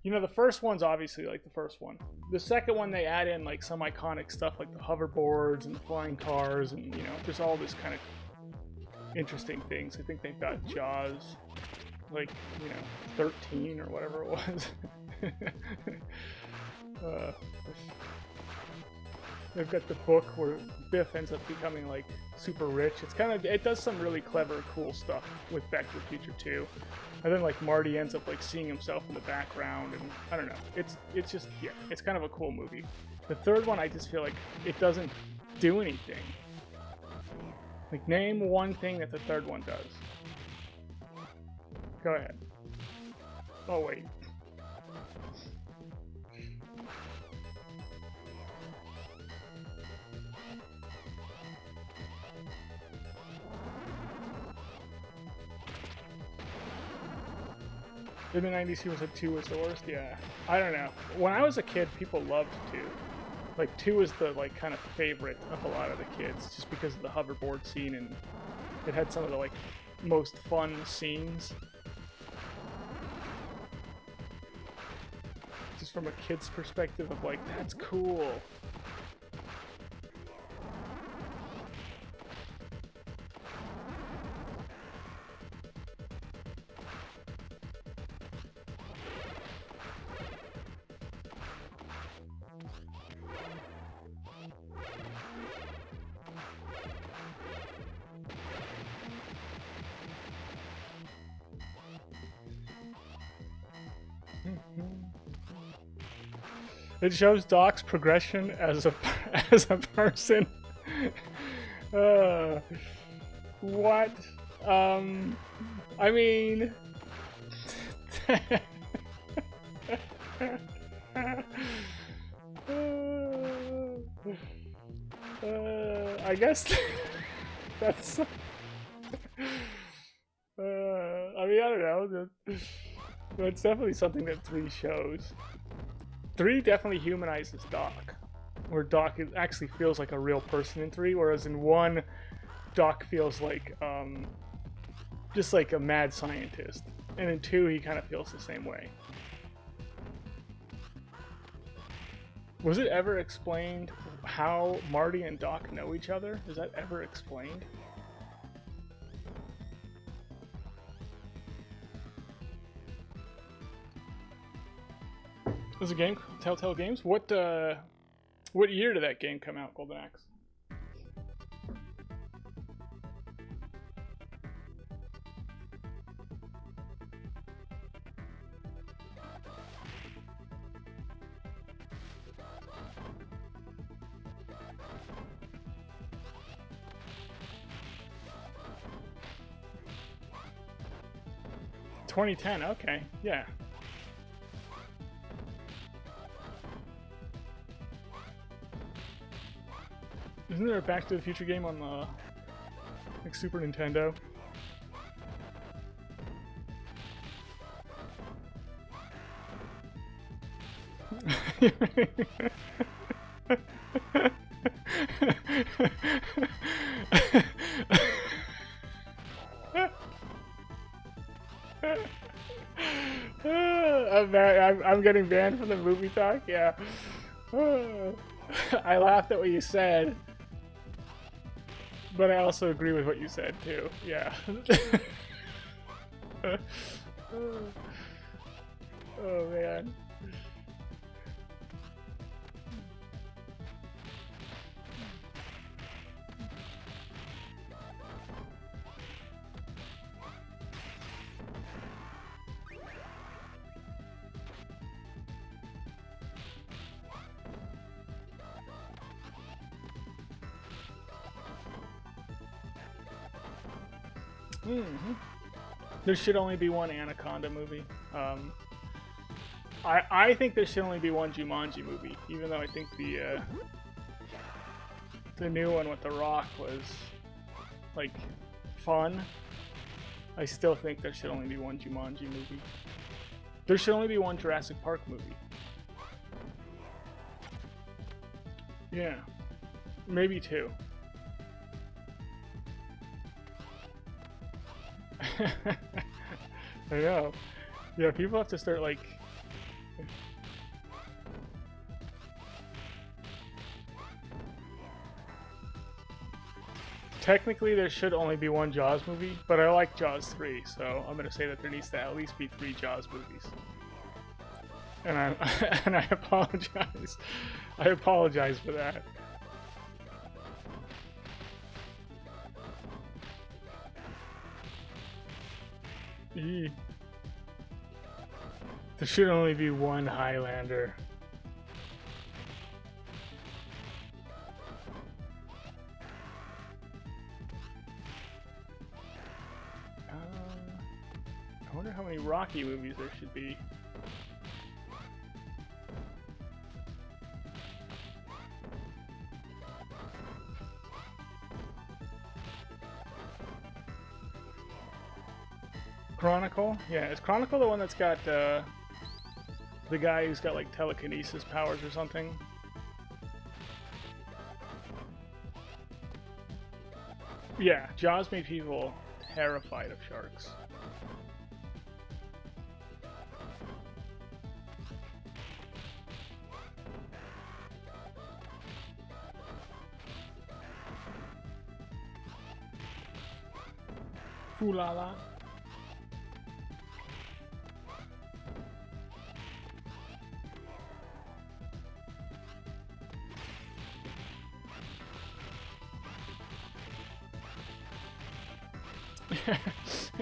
you know, the first one's obviously like the first one. The second one, they add in like some iconic stuff like the hoverboards and the flying cars, and you know, there's all this kind of interesting things. I think they've got Jaws, like, you know, 13 or whatever it was. they've got the book where Biff ends up becoming like super rich. It does some really clever, cool stuff with Back to the Future 2. And then like Marty ends up like seeing himself in the background, and I don't know. It's just, yeah, it's kind of a cool movie. The third one, I just feel like it doesn't do anything. Like, name one thing that the third one does. Go ahead. Oh wait. In the 90s, people said 2 was the worst. Yeah, I don't know. When I was a kid, people loved 2. Like 2 was the like kind of favorite of a lot of the kids, just because of the hoverboard scene, and it had some of the like most fun scenes. Just from a kid's perspective of like, that's cool. It shows Doc's progression as a person. What? I mean, I guess that's. I mean, I don't know. That's definitely something that 3 shows. 3 definitely humanizes Doc, where Doc actually feels like a real person in 3, whereas in 1, Doc feels like just like a mad scientist, and in 2 he kind of feels the same way. Was it ever explained how Marty and Doc know each other? Is that ever explained? There's a game, Telltale Games. What year did that game come out, Golden Axe? $2010. Okay, yeah. Isn't there a Back to the Future game on the like Super Nintendo? I'm getting banned from the movie talk. Yeah. I laughed at what you said. But I also agree with what you said too. Yeah. Oh man. There should only be one Anaconda movie. I think there should only be one Jumanji movie, even though I think the new one with The Rock was like fun. I still think there should only be one Jumanji movie. There should only be one Jurassic Park movie. Yeah, maybe 2. I know. Yeah, people have to start like. Technically, there should only be one Jaws movie, but I like Jaws 3, so I'm gonna say that there needs to at least be 3 Jaws movies. And I apologize. I apologize for that. Eee. There should only be one Highlander. I wonder how many Rocky movies there should be. Chronicle? Yeah, is Chronicle the one that's got the guy who's got like telekinesis powers or something? Yeah, Jaws made people terrified of sharks. Ooh la la.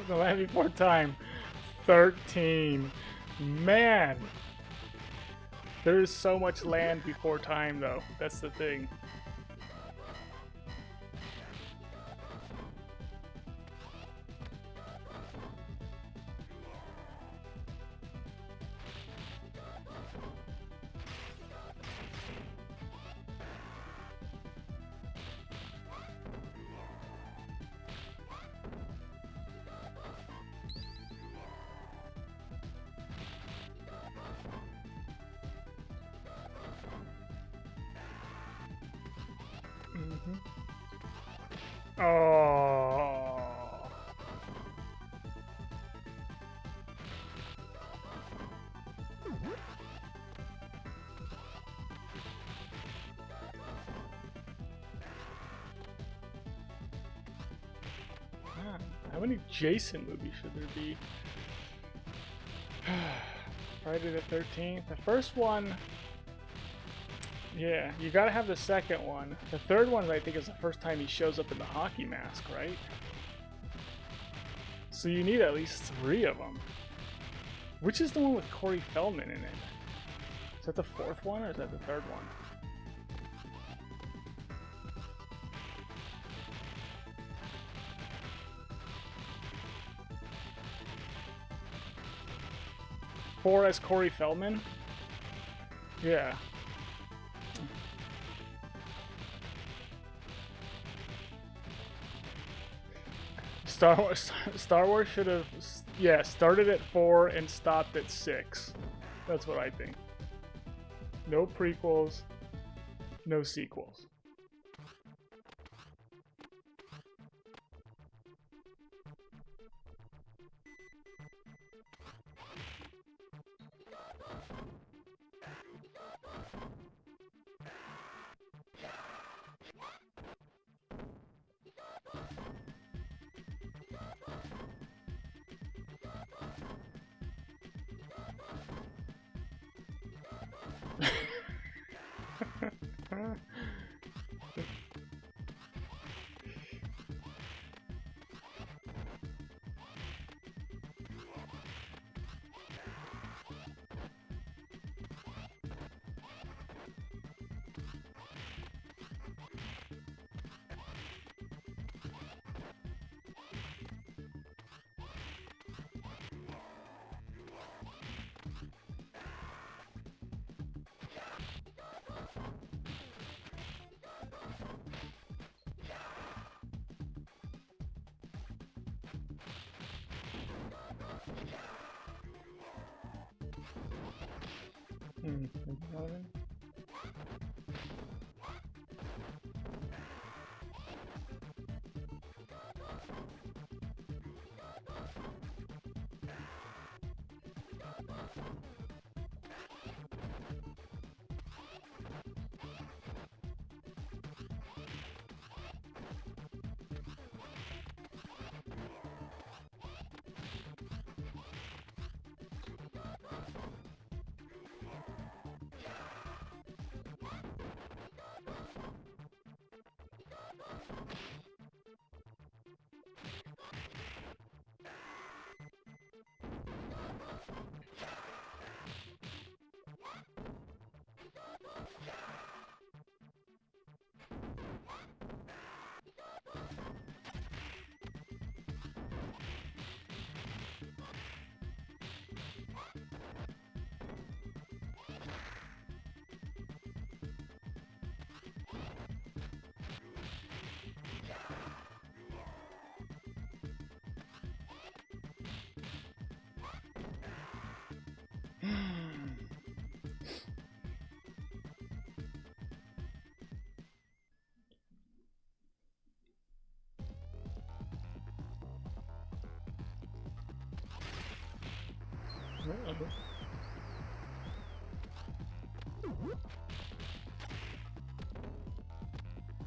The Land Before Time. 13. Man! There is so much land before time, though. That's the thing. Oh. How many Jason movies should there be? Friday the 13th. The first one. Yeah, you gotta have the second one. The third one, I think, is the first time he shows up in the hockey mask, right? So you need at least 3 of them. Which is the one with Corey Feldman in it? Is that the 4th one, or is that the 3rd one? Four as Corey Feldman? Yeah. Star Wars should have, yeah, started at 4 and stopped at 6. That's what I think. No prequels, no sequels.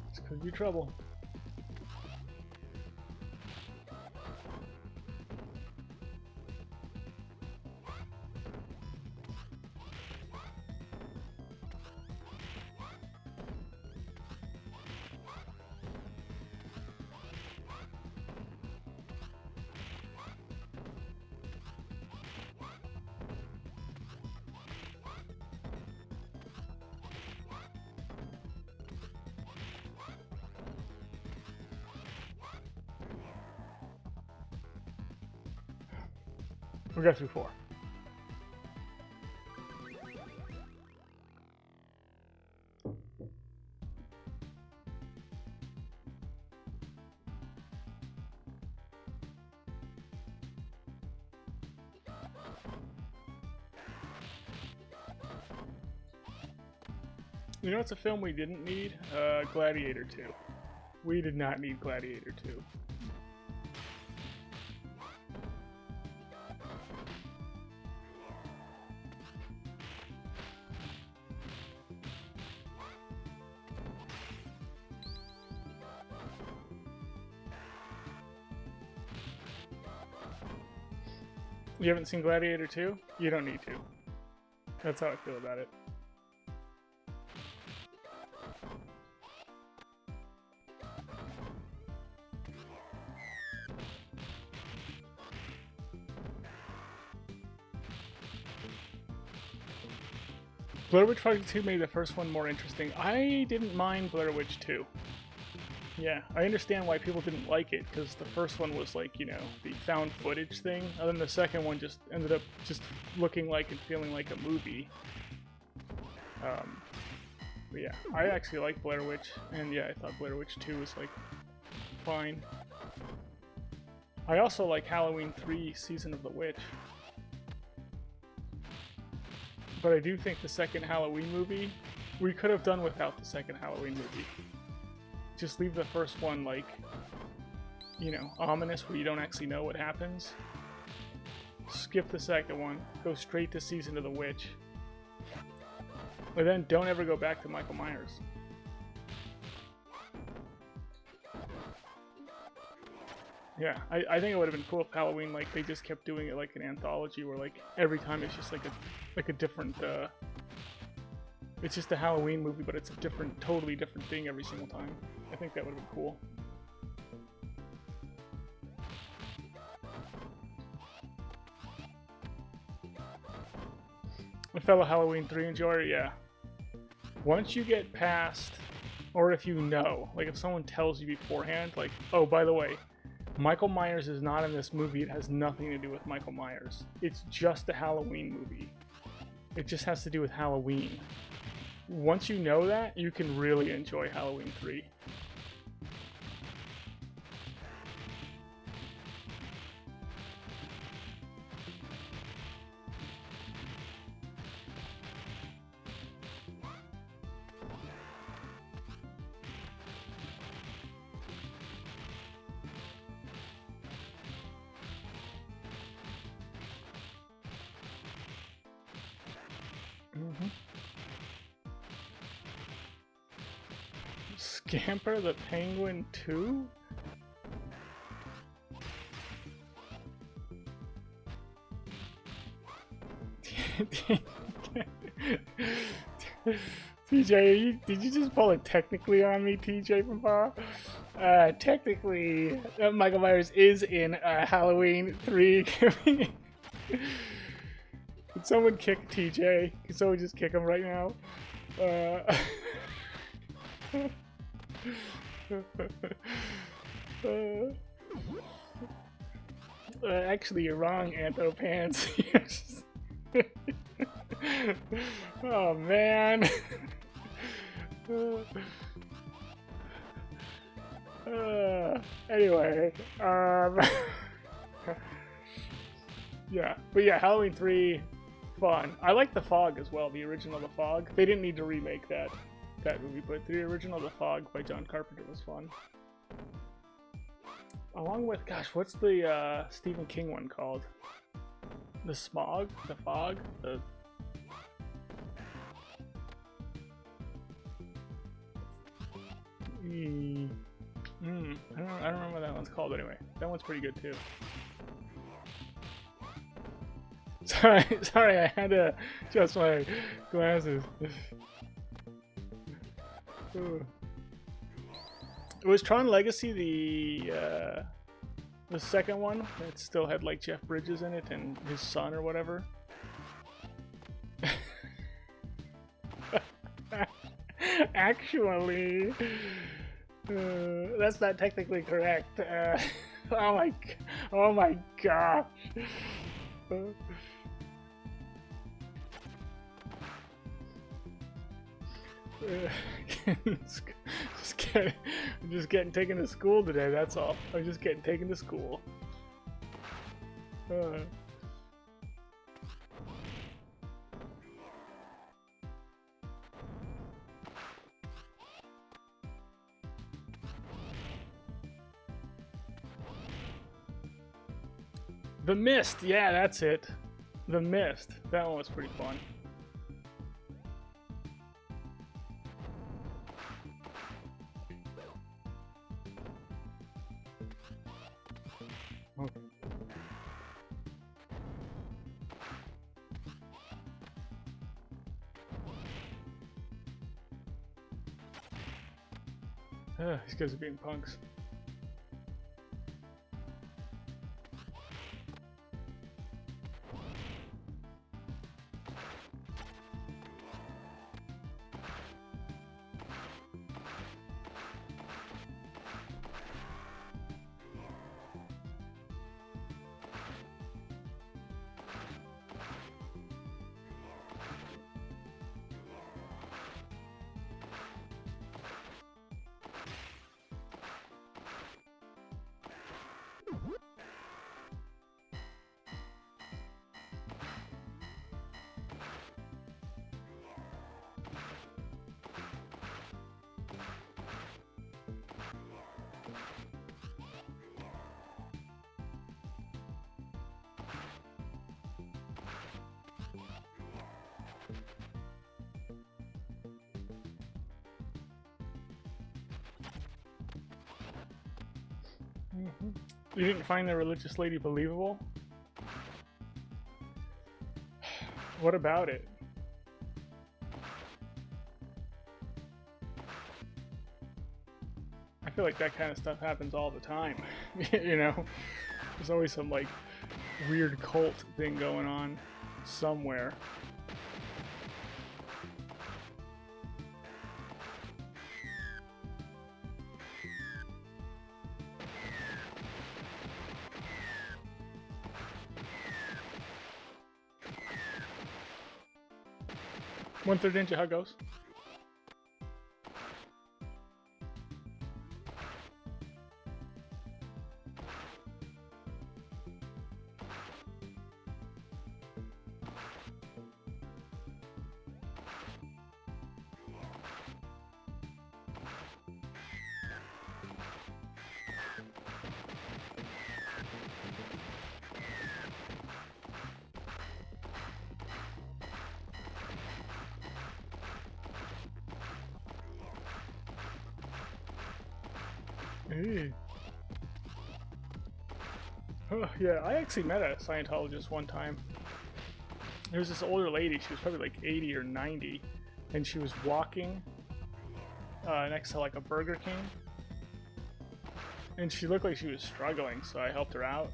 This could be trouble. We got through 4. You know, it's a film we didn't need? Gladiator 2. We did not need Gladiator 2. You haven't seen Gladiator 2? You don't need to. That's how I feel about it. Blair Witch Project 2 made the first one more interesting. I didn't mind Blair Witch 2. Yeah, I understand why people didn't like it, because the first one was like, you know, the found footage thing, and then the second one just ended up just looking like and feeling like a movie. But yeah, I actually like Blair Witch, and yeah, I thought Blair Witch 2 was like fine. I also like Halloween 3 Season of the Witch. But I do think the second Halloween movie, we could have done without the second Halloween movie. Just leave the first one, like, you know, ominous, where you don't actually know what happens. Skip the second one, go straight to Season of the Witch. But then don't ever go back to Michael Myers. Yeah, I think it would have been cool if Halloween, like, they just kept doing it like an anthology, where, like, every time it's just like a different, it's just a Halloween movie, but it's a different, totally different thing every single time. I think that would have been cool. A fellow Halloween 3 enjoyer, yeah. Once you get past, or if you know, like if someone tells you beforehand, like, oh, by the way, Michael Myers is not in this movie, it has nothing to do with Michael Myers. It's just a Halloween movie. It just has to do with Halloween. Once you know that, you can really enjoy Halloween 3. Scamper the Penguin 2? TJ, did you just pull it technically on me, TJ from Bar? Technically, Michael Myers is in Halloween 3. Can someone kick TJ? Can someone just kick him right now? Actually, you're wrong, Anthopants. Oh man. Anyway, yeah, but yeah, Halloween 3, fun. I like The Fog as well, the original The Fog. They didn't need to remake that movie, but the original The Fog by John Carpenter was fun. Along with, gosh, what's the Stephen King one called? The smog? The fog? The... I don't remember what that one's called anyway. That one's pretty good too. Sorry, I had to adjust my glasses. Was Tron Legacy the second one that still had like Jeff Bridges in it and his son or whatever? Actually, that's not technically correct. Oh my gosh. I'm just getting taken to school today, that's all. I'm just getting taken to school. The Mist, yeah, that's it. The Mist. That one was pretty fun. These guys are being punks. You didn't find the religious lady believable? What about it? I feel like that kind of stuff happens all the time. You know? There's always some like weird cult thing going on somewhere. One-third inch, how it goes? Hey. Oh, yeah, I actually met a Scientologist one time. There was this older lady, she was probably like 80 or 90, and she was walking next to like a Burger King. And she looked like she was struggling, so I helped her out.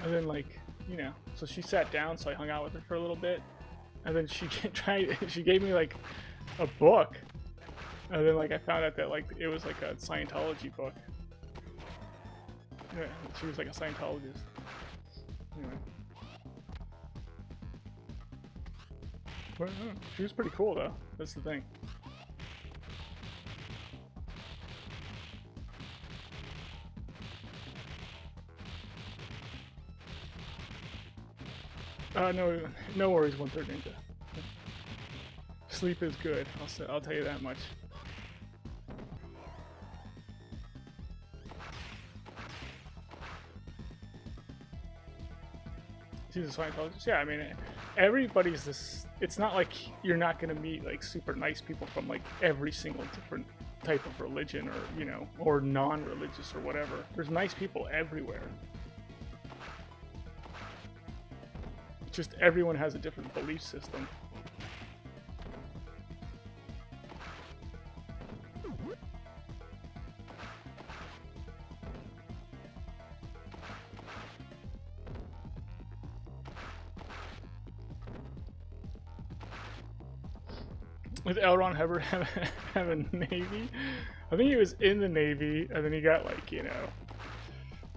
And then like, you know, so she sat down, so I hung out with her for a little bit. And then she she gave me like a book. And then like I found out that like it was like a Scientology book. Yeah, she was like a Scientologist. Anyway. But, she was pretty cool though, that's the thing. No worries, 1/3 Ninja. Sleep is good, I'll tell you that much. He's a Scientologist. Yeah, I mean, everybody's this. It's not like you're not gonna meet like super nice people from like every single different type of religion, or or non-religious or whatever. There's nice people everywhere. Just everyone has a different belief system. With L. Ron Hubbard have a Navy? I think he was in the Navy, and then he got like,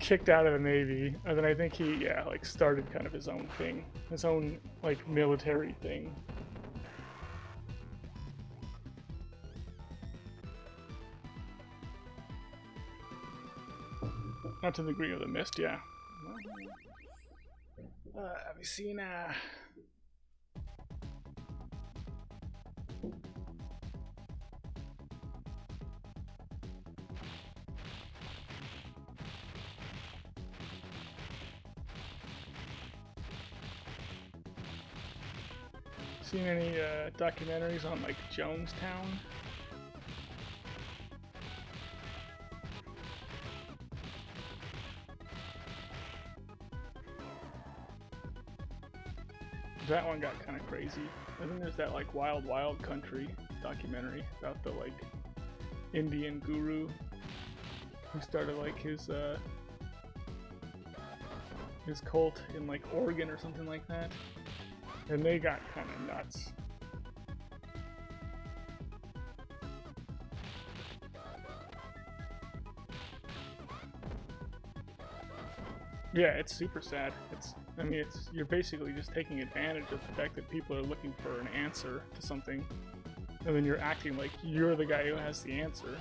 kicked out of the Navy, and then I think he, like started kind of his own thing, his own like military thing. Not to the degree of the Mist, yeah. Have you seen seen any documentaries on like Jonestown? That one got kind of crazy. I think there's that like Wild Wild Country documentary about the like Indian guru who started like his cult in like Oregon or something like that. And they got kind of nuts. Yeah, it's super sad. I mean, you're basically just taking advantage of the fact that people are looking for an answer to something, and then you're acting like you're the guy who has the answer.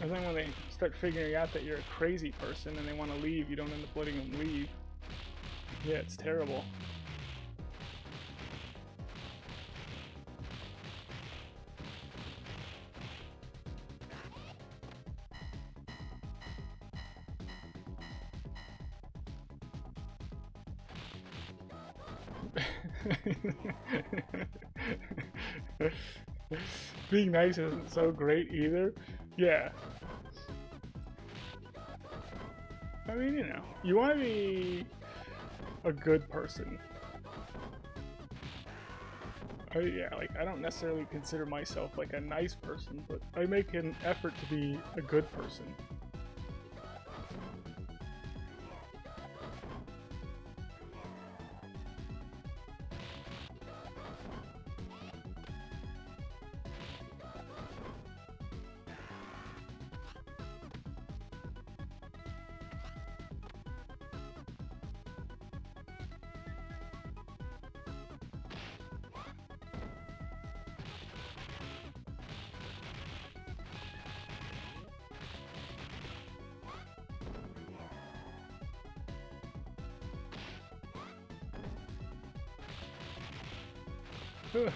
And then when they start figuring out that you're a crazy person and they want to leave, you don't end up letting them leave. Yeah, it's terrible. Being nice isn't so great either. Yeah. I mean, you want to be a good person. I don't necessarily consider myself like a nice person, but I make an effort to be a good person.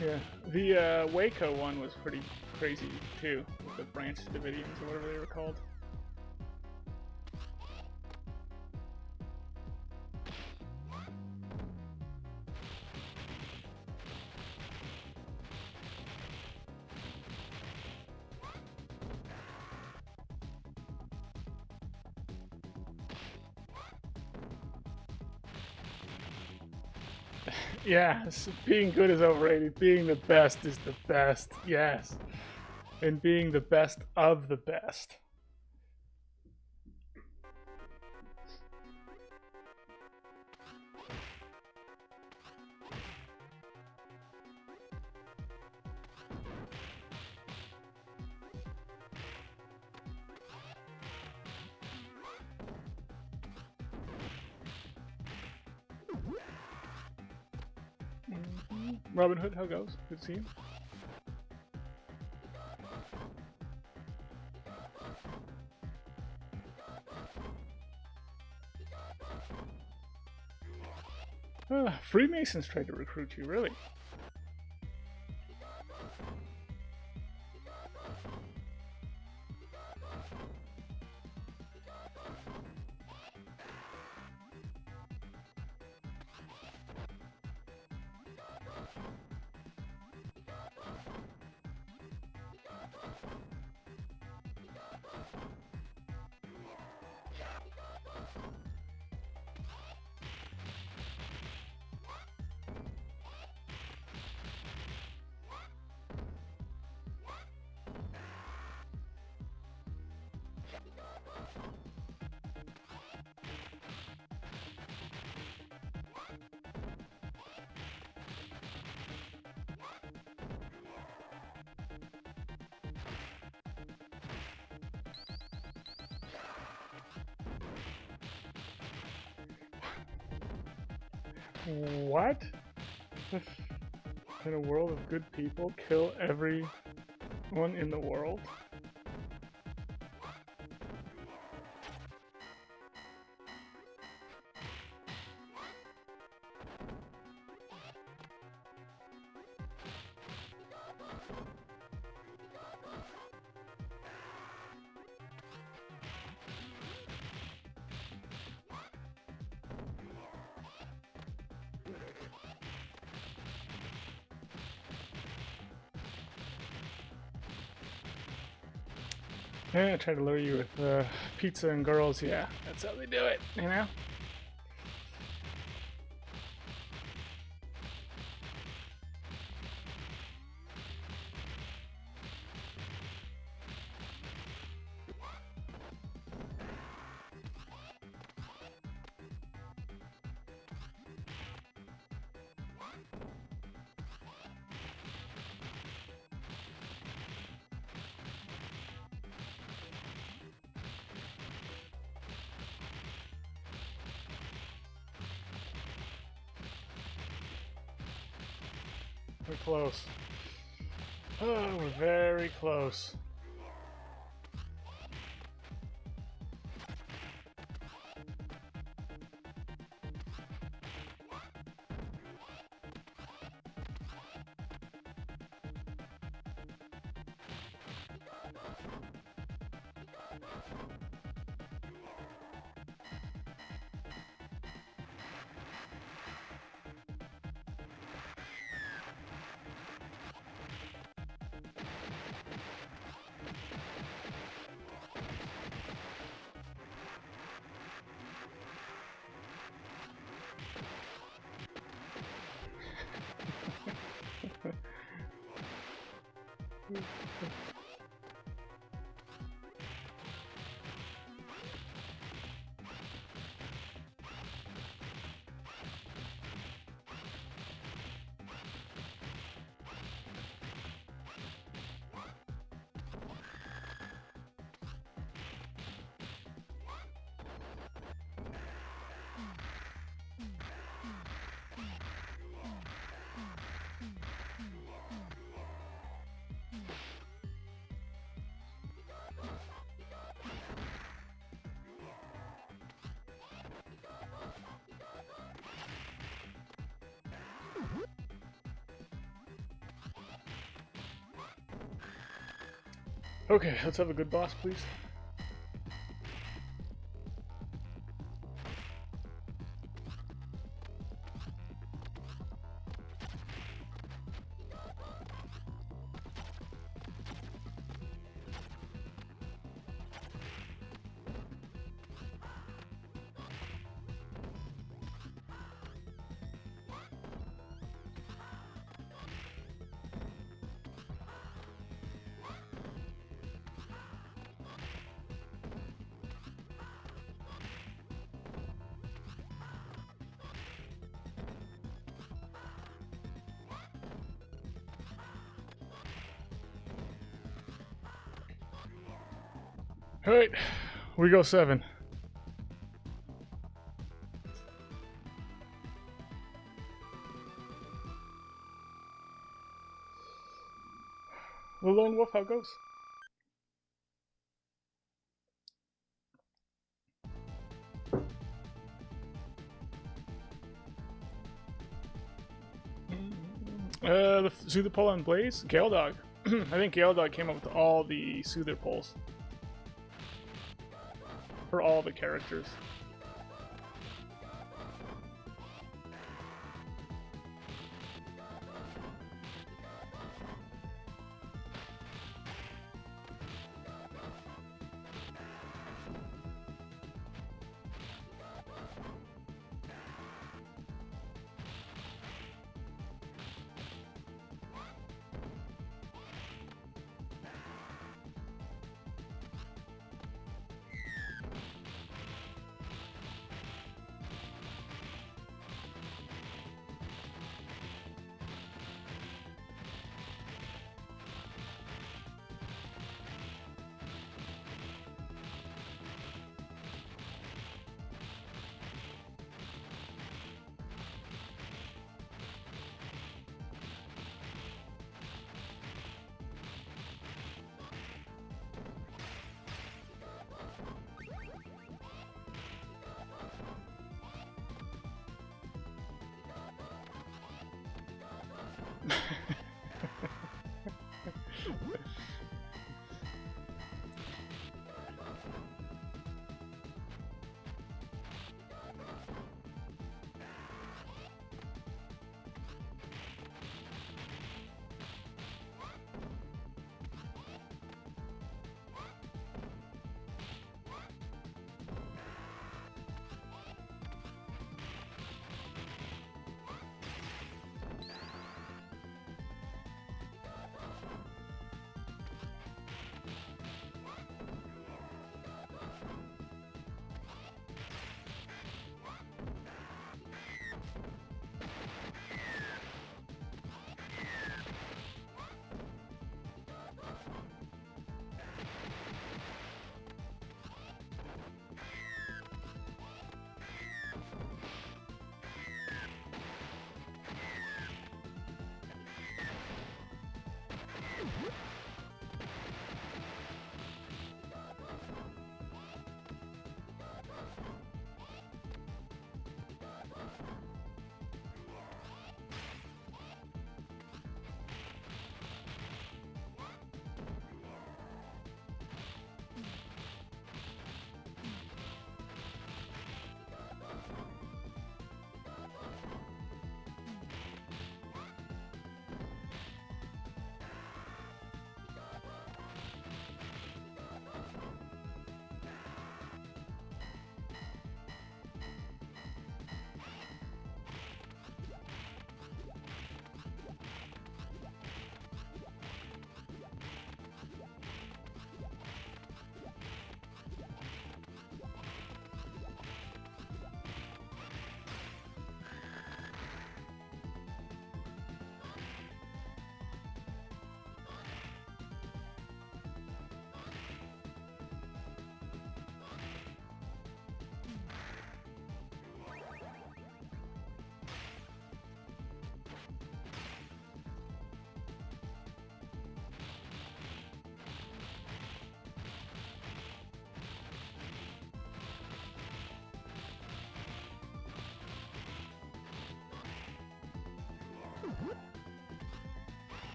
Yeah, the Waco one was pretty crazy too, with the Branch Davidians or whatever they were called. Yes, being good is overrated. Being the best is the best. Yes. And being the best of the best. Robin Hood, how goes? Good to see you. Freemasons tried to recruit you, really? What? In a world of good people, kill everyone in the world? Yeah, try to lure you with pizza and girls. Yeah, that's how they do it, you know? We're close. Oh, we're very close. Okay, let's have a good boss, please. All right, we go 7. The Lone Wolf, how it goes? The Soother Pole and Blaze? Gale Dog. I think Gale Dog came up with all the Soother Poles. For all the characters.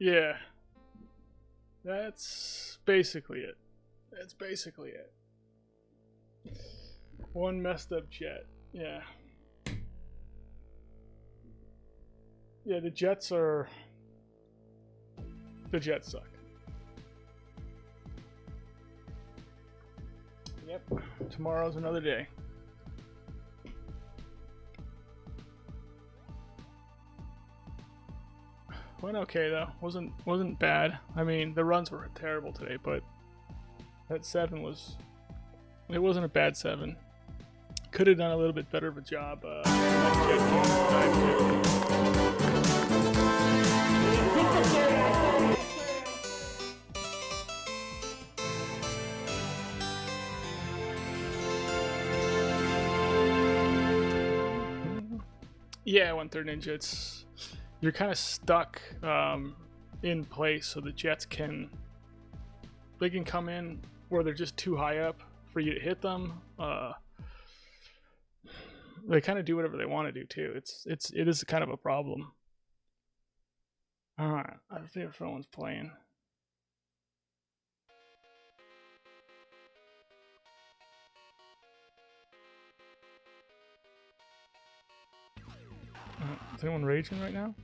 Yeah. That's basically it. That's basically it. One messed up jet. Yeah. Yeah, the Jets suck. Yep. Tomorrow's another day. Went okay though. Wasn't bad. I mean, the runs were terrible today, but that 7 was. It wasn't a bad 7. Could have done a little bit better of a job. Yeah, 1/3 ninja. You're kind of stuck in place, so the Jets can come in where they're just too high up for you to hit them. They kind of do whatever they want to do too. It is kind of a problem. All right, I think if someone's playing. Is anyone raging right now?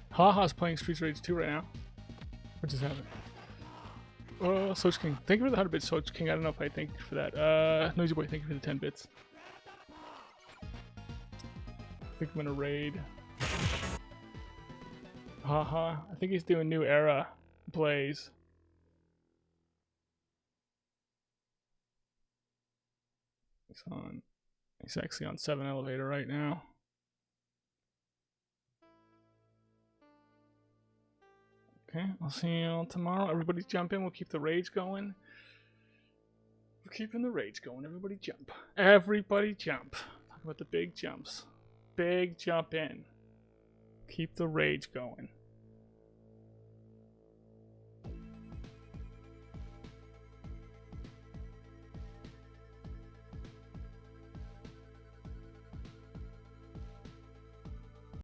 Haha's playing Streets Rage 2 right now. What just happened? Soch King. Thank you for the 100 bits, Soch King. I don't know if I thank you for that. Noisy Boy, thank you for the 10 bits. I think I'm gonna raid. Haha. I think he's doing New Era plays. He's actually on 7 elevator right now. Okay, I'll see you all tomorrow. Everybody jump in. We'll keep the rage going. We're keeping the rage going. Everybody jump. Everybody jump. Talk about the big jumps. Big jump in. Keep the rage going.